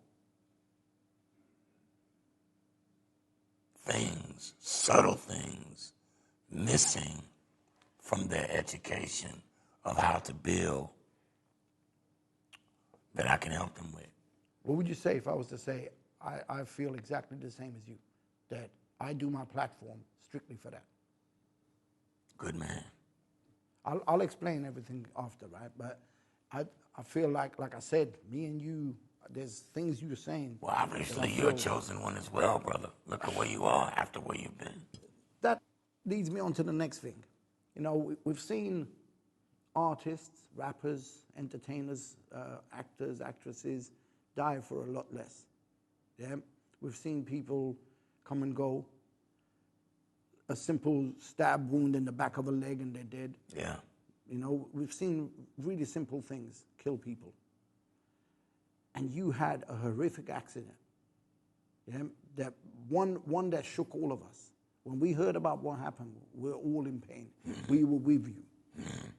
things, subtle things missing from their education of how to build that I can help them with. What would you say if I was to say, I feel exactly the same as you, that I do my platform strictly for that? Good man. I'll explain everything after, right? But I feel like I said, me and you, there's things you're saying. Well, obviously you're a chosen one as well, brother. Look at where you are after where you've been. That leads me on to the next thing. You know, we've seen artists, rappers, entertainers, actors, actresses die for a lot less. Yeah, we've seen people come and go. A simple stab wound in the back of a leg and they're dead. Yeah. You know, we've seen really simple things kill people. And you had a horrific accident. Yeah, that one that shook all of us. When we heard about what happened, we're all in pain. We were with you.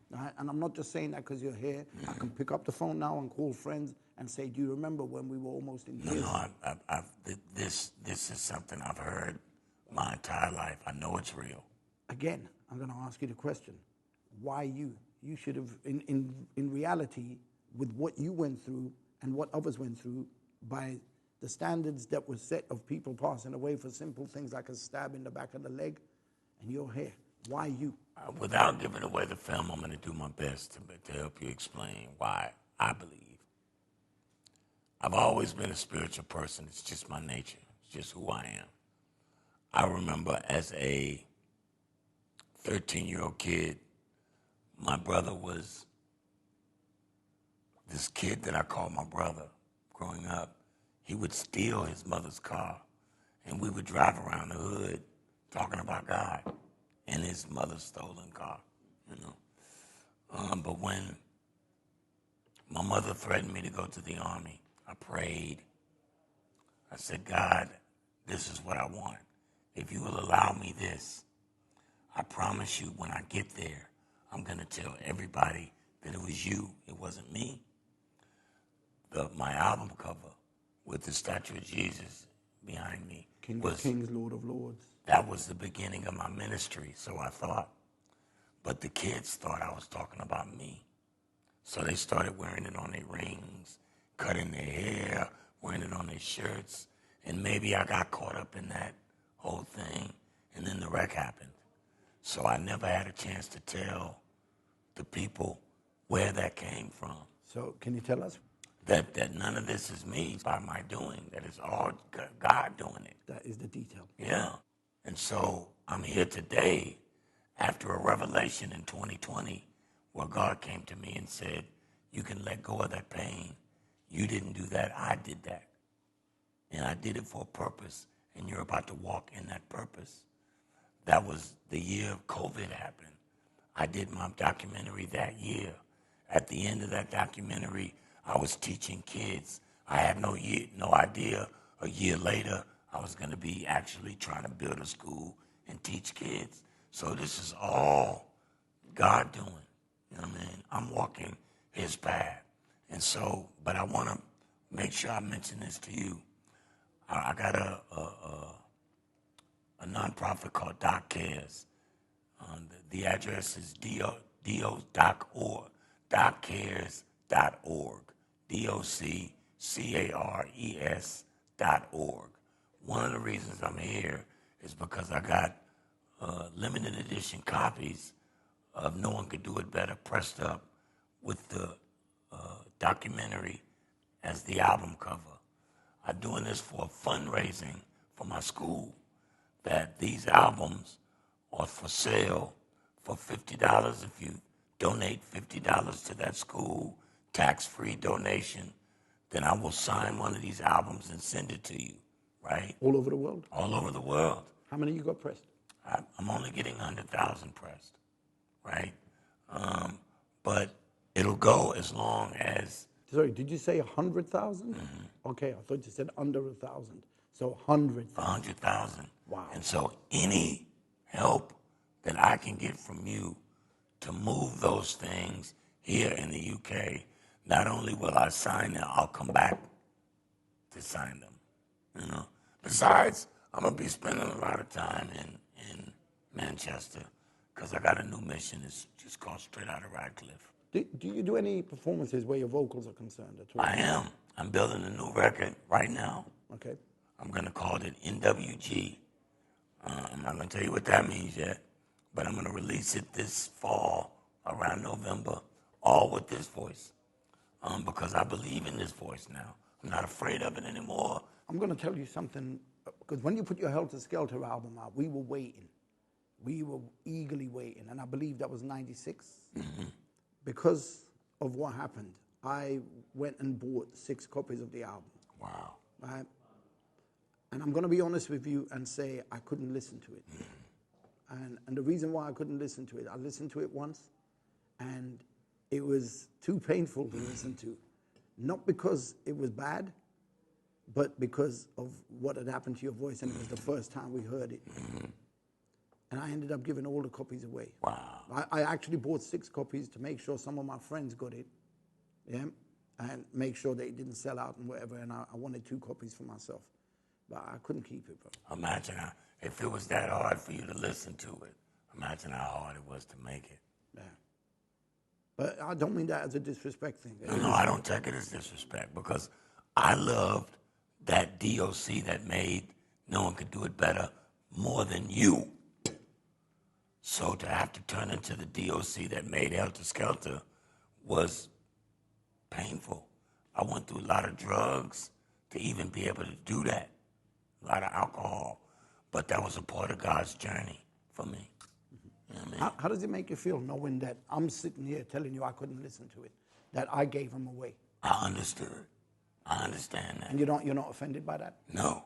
Right? And I'm not just saying that because you're here. I can pick up the phone now and call friends and say, do you remember when we were almost in tears? No, this is something I've heard my entire life. I know it's real. Again, I'm going to ask you the question. Why you? You should have, in reality, with what you went through and what others went through, by the standards that were set of people passing away for simple things like a stab in the back of the leg, and you're here. Why you? Without giving away the film, I'm going to do my best to help you explain why I believe. I've always been a spiritual person. It's just my nature. It's just who I am. I remember as a 13-year-old kid, my brother was this kid that I called my brother growing up. He would steal his mother's car, and we would drive around the hood talking about God in his mother's stolen car, you know. But when my mother threatened me to go to the Army, I prayed. I said, God, this is what I want. If you will allow me this, I promise you when I get there, I'm going to tell everybody that it was you, it wasn't me. My album cover with the statue of Jesus behind me King of Kings, Lord of Lords. That was the beginning of my ministry, so I thought. But the kids thought I was talking about me. So they started wearing it on their rings, cutting their hair, wearing it on their shirts. And maybe I got caught up in that whole thing, and then the wreck happened. So I never had a chance to tell the people where that came from. So can you tell us? That none of this is me by my doing, that it's all God doing it. That is the detail. Yeah. And so I'm here today after a revelation in 2020 where God came to me and said, you can let go of that pain. You didn't do that, I did that. And I did it for a purpose, and you're about to walk in that purpose. That was the year COVID happened. I did my documentary that year. At the end of that documentary, I was teaching kids. I had no idea a year later I was going to be actually trying to build a school and teach kids. So this is all God doing. You know what I mean? I'm walking his path. And so, but I want to make sure I mention this to you. I got a nonprofit called DocuChats. The address is D.O.C. DocuChats.org. DocuChars.org. One of the reasons I'm here is because I got limited edition copies of No One Could Do It Better pressed up with the documentary as the album cover. I'm doing this for fundraising for my school, that these albums are for sale for $50 if you donate $50 to that school, tax-free donation, then I will sign one of these albums and send it to you, right? All over the world? All over the world. How many you got pressed? I'm only getting 100,000 pressed, right? But it'll go as long as... Sorry, did you say 100,000? Mm-hmm. Okay, I thought you said under 1,000. So 100,000. 100,000. Wow. And so any help that I can get from you to move those things here in the UK, not only will I sign them, I'll come back to sign them, you know. Besides, I'm going to be spending a lot of time in Manchester because I got a new mission. It's just called Straight Out of Radcliffe. Do you do any performances where your vocals are concerned at all? I am. I'm building a new record right now. Okay. I'm going to call it N.W.G. I'm not going to tell you what that means yet, but I'm going to release it this fall, around November, all with this voice, because I believe in this voice now. I'm not afraid of it anymore. I'm going to tell you something, because when you put your Helter Skelter album out, we were waiting. We were eagerly waiting, and I believe that was 96. Mm-hmm. Because of what happened, I went and bought 6 copies of the album. Wow. Right? And I'm going to be honest with you and say I couldn't listen to it. Mm-hmm. And the reason why I couldn't listen to it, I listened to it once, and it was too painful to listen to. Not because it was bad, but because of what had happened to your voice, and it was the first time we heard it. Mm-hmm. And I ended up giving all the copies away. Wow. I actually bought 6 copies to make sure some of my friends got it, yeah, and make sure they didn't sell out and whatever, and I wanted 2 copies for myself. But I couldn't keep it, bro. Imagine if it was that hard for you to listen to it, imagine how hard it was to make it. Yeah. But I don't mean that as a disrespect thing. No, I don't take it as disrespect, because I loved that D.O.C. that made No One Could Do It Better more than you. So to have to turn into the D.O.C. that made Helter Skelter was painful. I went through a lot of drugs to even be able to do that, a lot of alcohol. But that was a part of God's journey for me. You know what I mean? How does it make you feel knowing that I'm sitting here telling you I couldn't listen to it, that I gave him away? I understood. I understand that. And you're not offended by that? No.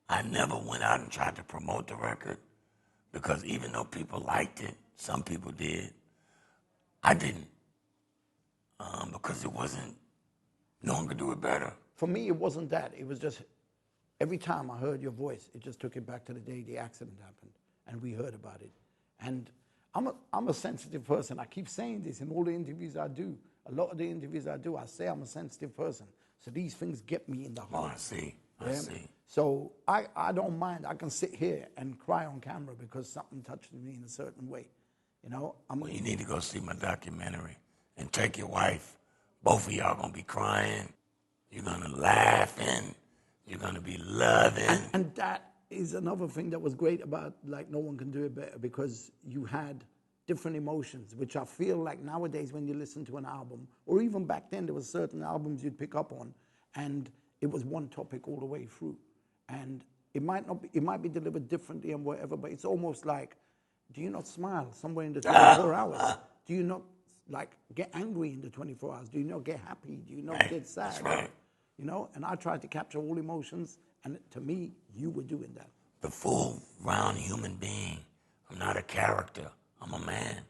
I never went out and tried to promote the record, because even though people liked it, some people did, I didn't. Because it wasn't, no one could do it better. For me, it wasn't that. It was just, every time I heard your voice, it just took it back to the day the accident happened, and we heard about it. And I'm a sensitive person. I keep saying this in all the interviews I do. A lot of the interviews I do, I say I'm a sensitive person. So these things get me in the heart. Oh, I see. I see. So I don't mind. I can sit here and cry on camera because something touched me in a certain way. You know? Well, you need to go see my documentary and take your wife. Both of y'all gonna be crying. You're gonna laughing. You're gonna be loving. And that is another thing that was great about like No One Can Do It Better, because you had different emotions, which I feel like nowadays when you listen to an album, or even back then there was certain albums you'd pick up on and it was one topic all the way through. And it might not be, it might be delivered differently and whatever, but it's almost like, do you not smile somewhere in the 24 hours? Do you not like get angry in the 24 hours? Do you not get happy? Do you not get sad? That's right. You know, and I tried to capture all emotions, and to me, you were doing that. The full round human being. I'm not a character. I'm a man.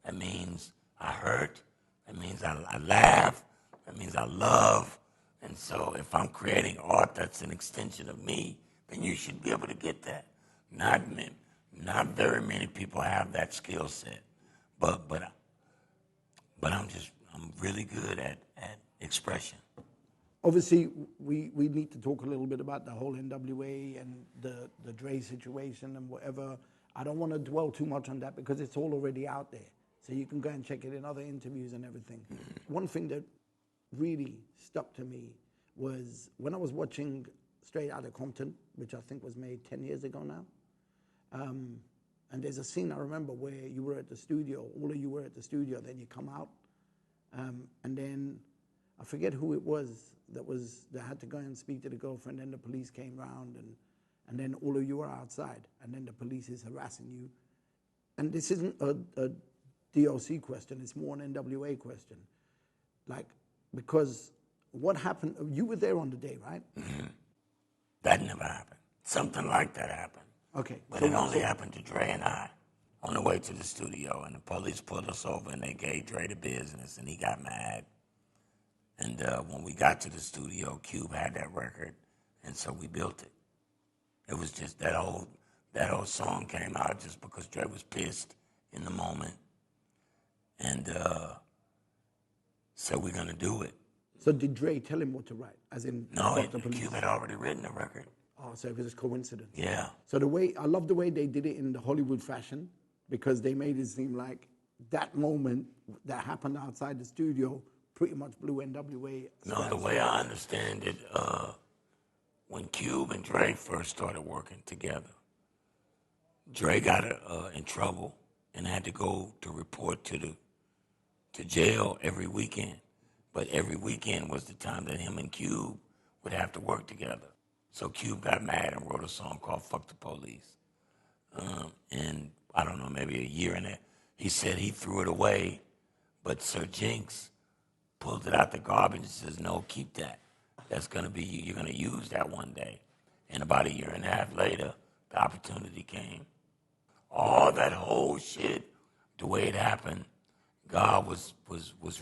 That means I hurt. That means I laugh. That means I love. And so if I'm creating art that's an extension of me, then you should be able to get that. Not very many people have that skill set. But I'm really good at expression. Obviously, we need to talk a little bit about the whole N.W.A. and the Dre situation and whatever. I don't want to dwell too much on that because it's all already out there. So you can go and check it in other interviews and everything. One thing that really stuck to me was when I was watching Straight Outta Compton, which I think was made 10 years ago now. And there's a scene I remember where you were at the studio, all of you were at the studio, then you come out. And then I forget who it was that had to go and speak to the girlfriend, then the police came round and then all of you are outside and then the police is harassing you. And this isn't a D.O.C. question, it's more an N.W.A. question. Like, because what happened, you were there on the day, right? Mm-hmm. That never happened. Something like that happened. Okay. But it only happened to Dre and I on the way to the studio, and the police pulled us over and they gave Dre the business and he got mad. And when we got to the studio, Cube had that record, and so we built it. It was just that whole song came out just because Dre was pissed in the moment. And so we're gonna do it. So did Dre tell him what to write? As in, no, Cube had already written the record. Oh, so it was just coincidence. Yeah. So I love the way they did it in the Hollywood fashion, because they made it seem like that moment that happened outside the studio pretty much blew N.W.A. No, the way I understand it, when Cube and Dre first started working together, Dre got in trouble and had to go to report to jail every weekend. But every weekend was the time that him and Cube would have to work together. So Cube got mad and wrote a song called Fuck the Police. And I don't know, maybe a year in it, he said he threw it away, but Sir Jinx pulled it out the garbage and says, no, keep that. That's gonna be, you're gonna use that one day. And about a year and a half later, the opportunity came. All that whole shit, the way it happened, God was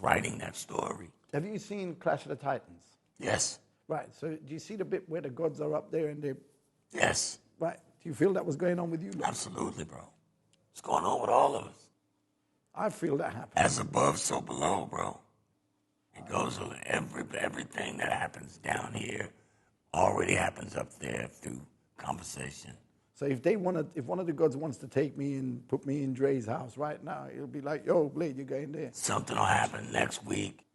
writing that story. Have you seen Clash of the Titans? Yes. Right, so do you see the bit where the gods are up there and they're... Yes. Right, do you feel that was going on with you? Absolutely, bro. It's going on with all of us. I feel that happening. As above, so below, bro. It goes over everything that happens down here already happens up there through conversation. So if one of the gods wants to take me and put me in Dre's house right now, it'll be like, yo, Blade, you're going there. Something will happen next week,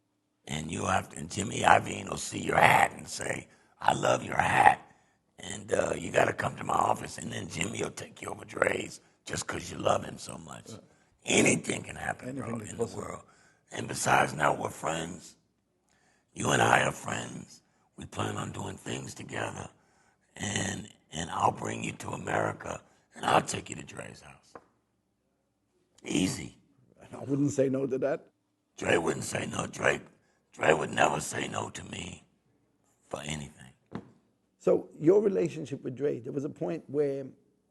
and and Jimmy Iovine will see your hat and say, I love your hat, and you got to come to my office, and then Jimmy will take you over Dre's just because you love him so much. Anything can happen, bro, in the world. And besides, now we're friends. You and I are friends. We plan on doing things together. And I'll bring you to America, and I'll take you to Dre's house. Easy. I wouldn't say no to that. Dre wouldn't say no. Dre would never say no to me for anything. So your relationship with Dre, there was a point where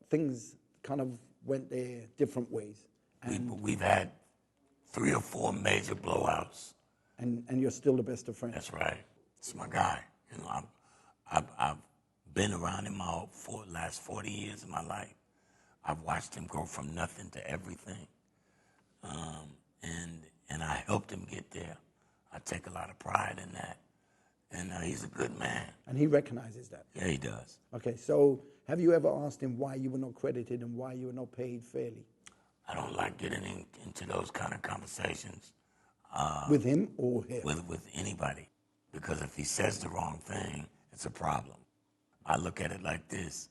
things kind of went their different ways. We've had 3 or 4 major blowouts. And you're still the best of friends. That's right. It's my guy. You know, I've been around him my last 40 years of my life. I've watched him go from nothing to everything. And I helped him get there. I take a lot of pride in that. And he's a good man. And he recognizes that? Yeah, he does. Okay, so have you ever asked him why you were not credited and why you were not paid fairly? I don't like getting into those kind of conversations. With him or him? with anybody. Because if he says the wrong thing, it's a problem. I look at it like this.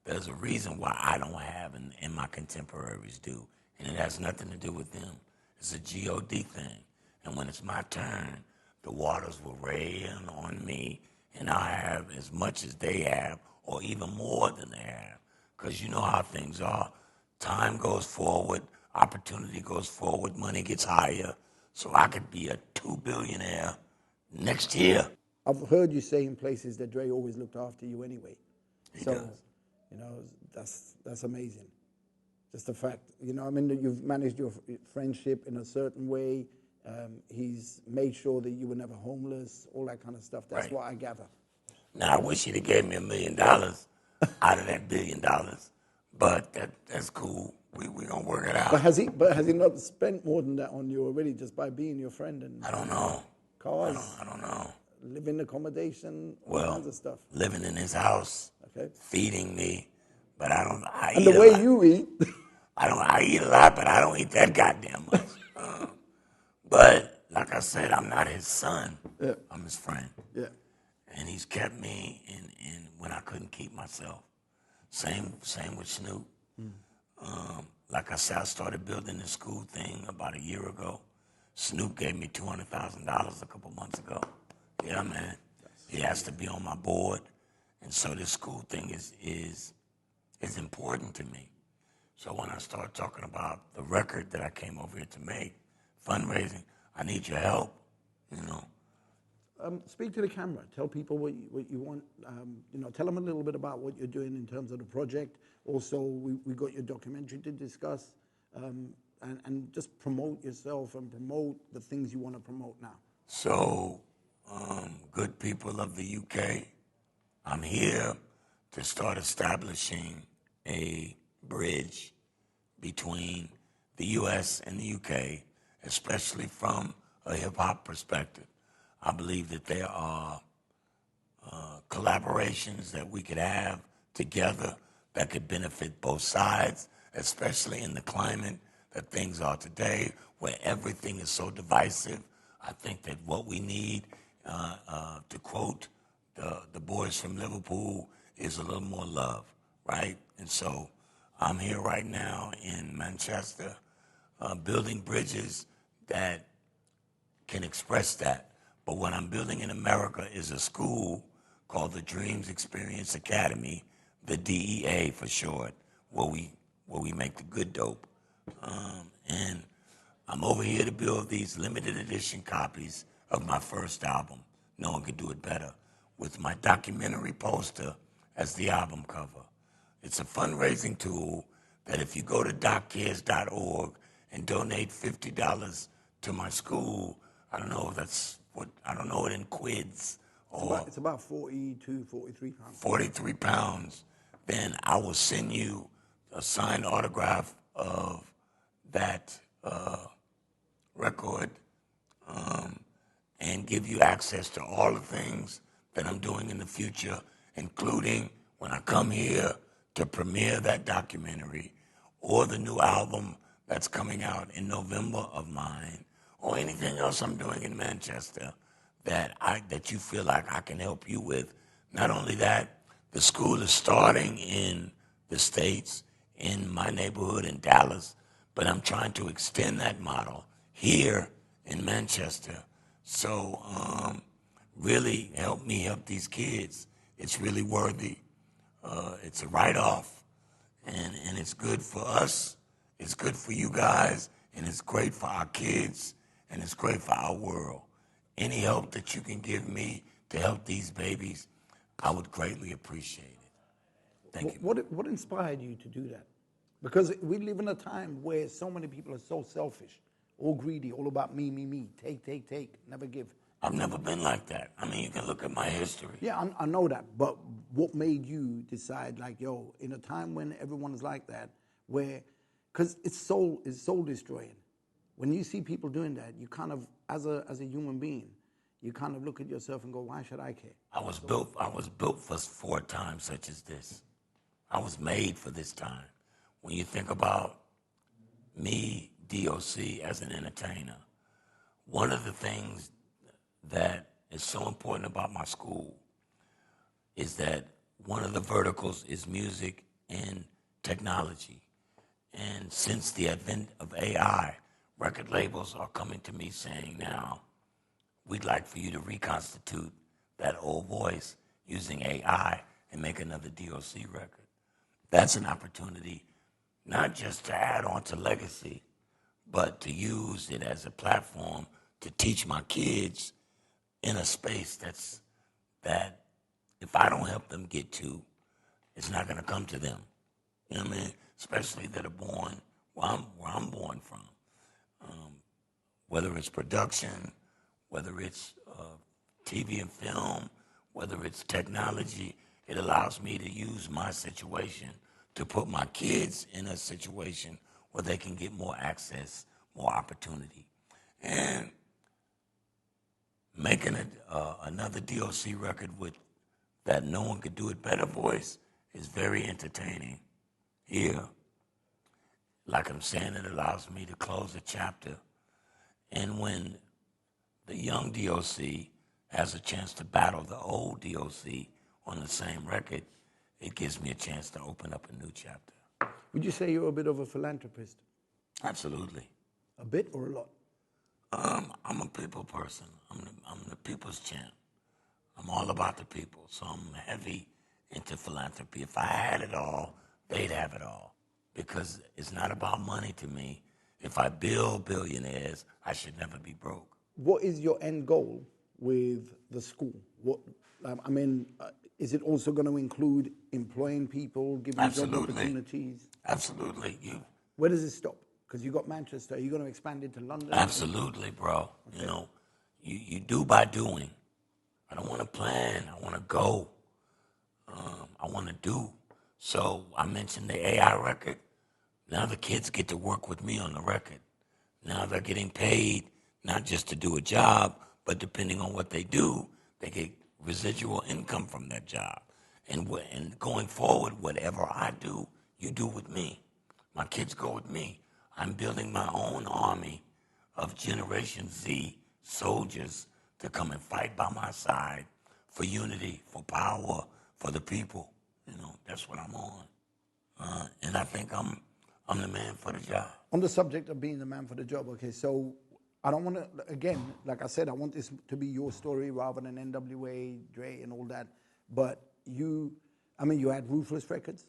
There's a reason why I don't have and my contemporaries do. And it has nothing to do with them. It's a God thing. And when it's my turn, the waters will rain on me and I have as much as they have or even more than they have. Because you know how things are. Time goes forward, opportunity goes forward, money gets higher. So I could be a 2 billionaire next year. I've heard you say in places that Dre always looked after you anyway. He does. You know, that's amazing. Just the fact, you know, I mean, that you've managed your friendship in a certain way. He's made sure that you were never homeless, all that kind of stuff. That's Right. what I gather. Now, I wish he'd have gave me $1 million out of that $1 billion, but that's cool. We gonna work it out. But has he not spent more than that on you already just by being your friend and I don't know. cars, I don't know. living accommodation, all kinds of stuff? Living in his house, Okay. feeding me, but I And eat the a way lot. you eat, I eat a lot, but I don't eat that goddamn much. But like I said, I'm not his son. Yeah. I'm his friend. yeah. And he's kept me in when I couldn't keep myself. Same with Snoop. Like I said, I started building this school thing about a year ago. Snoop gave me $200,000 a couple months ago. Yeah, man. He has to be on my board, and so this school thing is important to me. So when I start talking about the record that I came over here to make, fundraising, I need your help. You know. Speak to the camera. Tell people what you want. You know, tell them a little bit about what you're doing in terms of the project. Also, we got your documentary to discuss, and just promote yourself and promote the things you want to promote now. So, good people of the UK, I'm here to start establishing a bridge between the US and the UK, especially from a hip-hop perspective. I believe that there are collaborations that we could have together that could benefit both sides, especially in the climate that things are today, where everything is so divisive. I think that what we need, to quote the boys from Liverpool, is a little more love, right? And so I'm here right now in Manchester, building bridges that can express that. But what I'm building in America is a school called the Dreams Experience Academy, the DEA for short, where we make the good dope. And I'm over here to build these limited edition copies of my first album, No One Could Do It Better, with my documentary poster as the album cover. It's a fundraising tool that if you go to dockids.org and donate $50 to my school, I don't know it in quids, or It's about 42, 43 pounds. 43 pounds, then I will send you a signed autograph of that record, and give you access to all the things that I'm doing in the future, including when I come here to premiere that documentary or the new album that's coming out in November of mine, or anything else I'm doing in Manchester that you feel like I can help you with. Not only that, the school is starting in the States, in my neighborhood in Dallas, but I'm trying to extend that model here in Manchester. So really help me help these kids. It's really worthy. It's a write-off, and it's good for us. It's good for you guys, and it's great for our kids, and it's great for our world. Any help that you can give me to help these babies, I would greatly appreciate it. Thank you. What inspired you to do that? Because we live in a time where so many people are so selfish, all greedy, all about me, take, never give. I've never been like that. I mean, you can look at my history. Yeah, I know that, but what made you decide, like, yo, in a time when everyone is like that, where, because it's soul destroying. When you see people doing that, you kind of, as a human being, you kind of look at yourself and go, why should I care? I was built for a time such as this. I was made for this time. When you think about me, D.O.C, as an entertainer, one of the things that is so important about my school is that one of the verticals is music and technology. And since the advent of AI, record labels are coming to me saying now, we'd like for you to reconstitute that old voice using AI and make another D.O.C. record. That's an opportunity not just to add on to legacy, but to use it as a platform to teach my kids in a space that if I don't help them get to, it's not going to come to them. You know what I mean? Especially that are born where I'm born from. Whether it's production, whether it's TV and film, whether it's technology, it allows me to use my situation to put my kids in a situation where they can get more access, more opportunity. And making another D.O.C. record with that no one could do it better voice is very entertaining. Here, like I'm saying, it allows me to close a chapter. And when the young D.O.C. has a chance to battle the old D.O.C. on the same record, it gives me a chance to open up a new chapter. Would you say you're a bit of a philanthropist? Absolutely. A bit or a lot? I'm a people person. I'm the people's champ. I'm all about the people, so I'm heavy into philanthropy. If I had it all, they'd have it all. Because it's not about money to me. If I build billionaires, I should never be broke. What is your end goal with the school? Is it also going to include employing people, giving job opportunities? Absolutely. Where does it stop? Because you got Manchester. Are you going to expand it to London? Absolutely, bro. Okay. You know, you do by doing. I don't want to plan. I want to go. I want to do. So I mentioned the AI record. Now the kids get to work with me on the record. Now they're getting paid not just to do a job, but depending on what they do, they get residual income from that job. And going forward, whatever I do, you do with me. My kids go with me. I'm building my own army of Generation Z soldiers to come and fight by my side for unity, for power, for the people. You know, that's what I'm on. And I think I'm the man for the job. On the subject of being the man for the job, okay, so I don't want to, again, like I said, I want this to be your story rather than N.W.A, Dre, and all that. But you had Ruthless Records,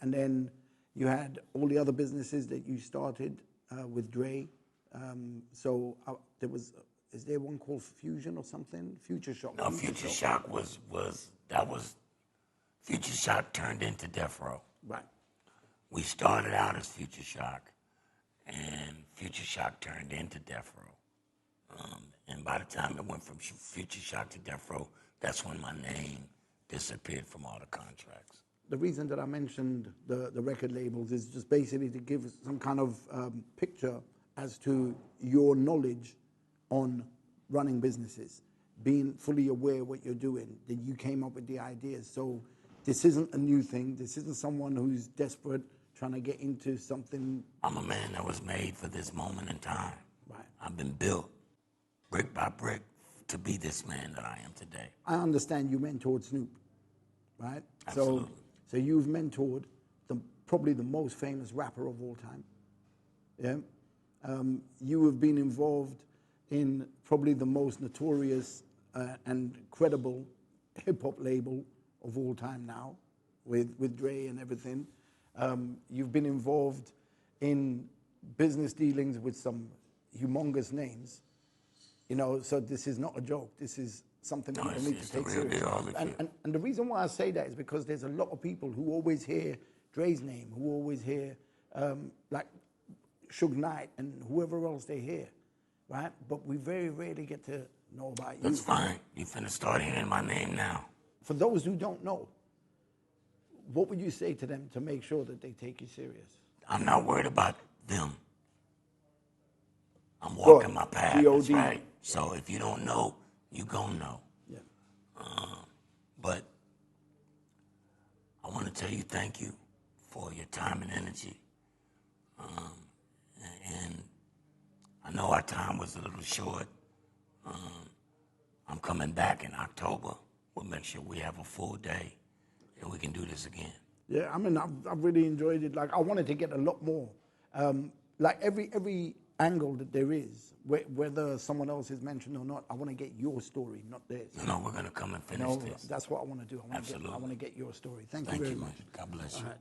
and then you had all the other businesses that you started with Dre. Is there one called Fusion or something? Future Shock. No, Future Shock was Future Shock turned into Death Row. Right. We started out as Future Shock, and Future Shock turned into Death Row. And by the time it went from Future Shock to Death Row, that's when my name disappeared from all the contracts. The reason that I mentioned the record labels is just basically to give some kind of picture as to your knowledge on running businesses, being fully aware what you're doing, that you came up with the ideas. So this isn't a new thing. This isn't someone who's desperate trying to get into something. I'm a man that was made for this moment in time. Right. I've been built brick by brick to be this man that I am today. I understand you mentored Snoop, right? Absolutely. So you've mentored probably the most famous rapper of all time. Yeah. You have been involved in probably the most notorious and credible hip-hop label of all time now, with Dre and everything. You've been involved in business dealings with some humongous names, so this is not a joke. This is something that people need to take seriously. And the reason why I say that is because there's a lot of people who always hear Dre's name, who always hear like Suge Knight and whoever else they hear, right? But we very rarely get to know about you. That's fine. You finna start hearing my name now. For those who don't know, what would you say to them to make sure that they take you serious? I'm not worried about them. I'm walking my path. That's right. So if you don't know, you gon' know. Yeah. But I want to tell you thank you for your time and energy. And I know our time was a little short. I'm coming back in October. We'll make sure we have a full day and we can do this again. Yeah, I mean, I've really enjoyed it. Like, I wanted to get a lot more. Like, every angle that there is, whether someone else is mentioned or not, I want to get your story, not theirs. No, we're going to come and finish this. That's what I want to do. I want to get your story. Thank you very much. God bless you. All right.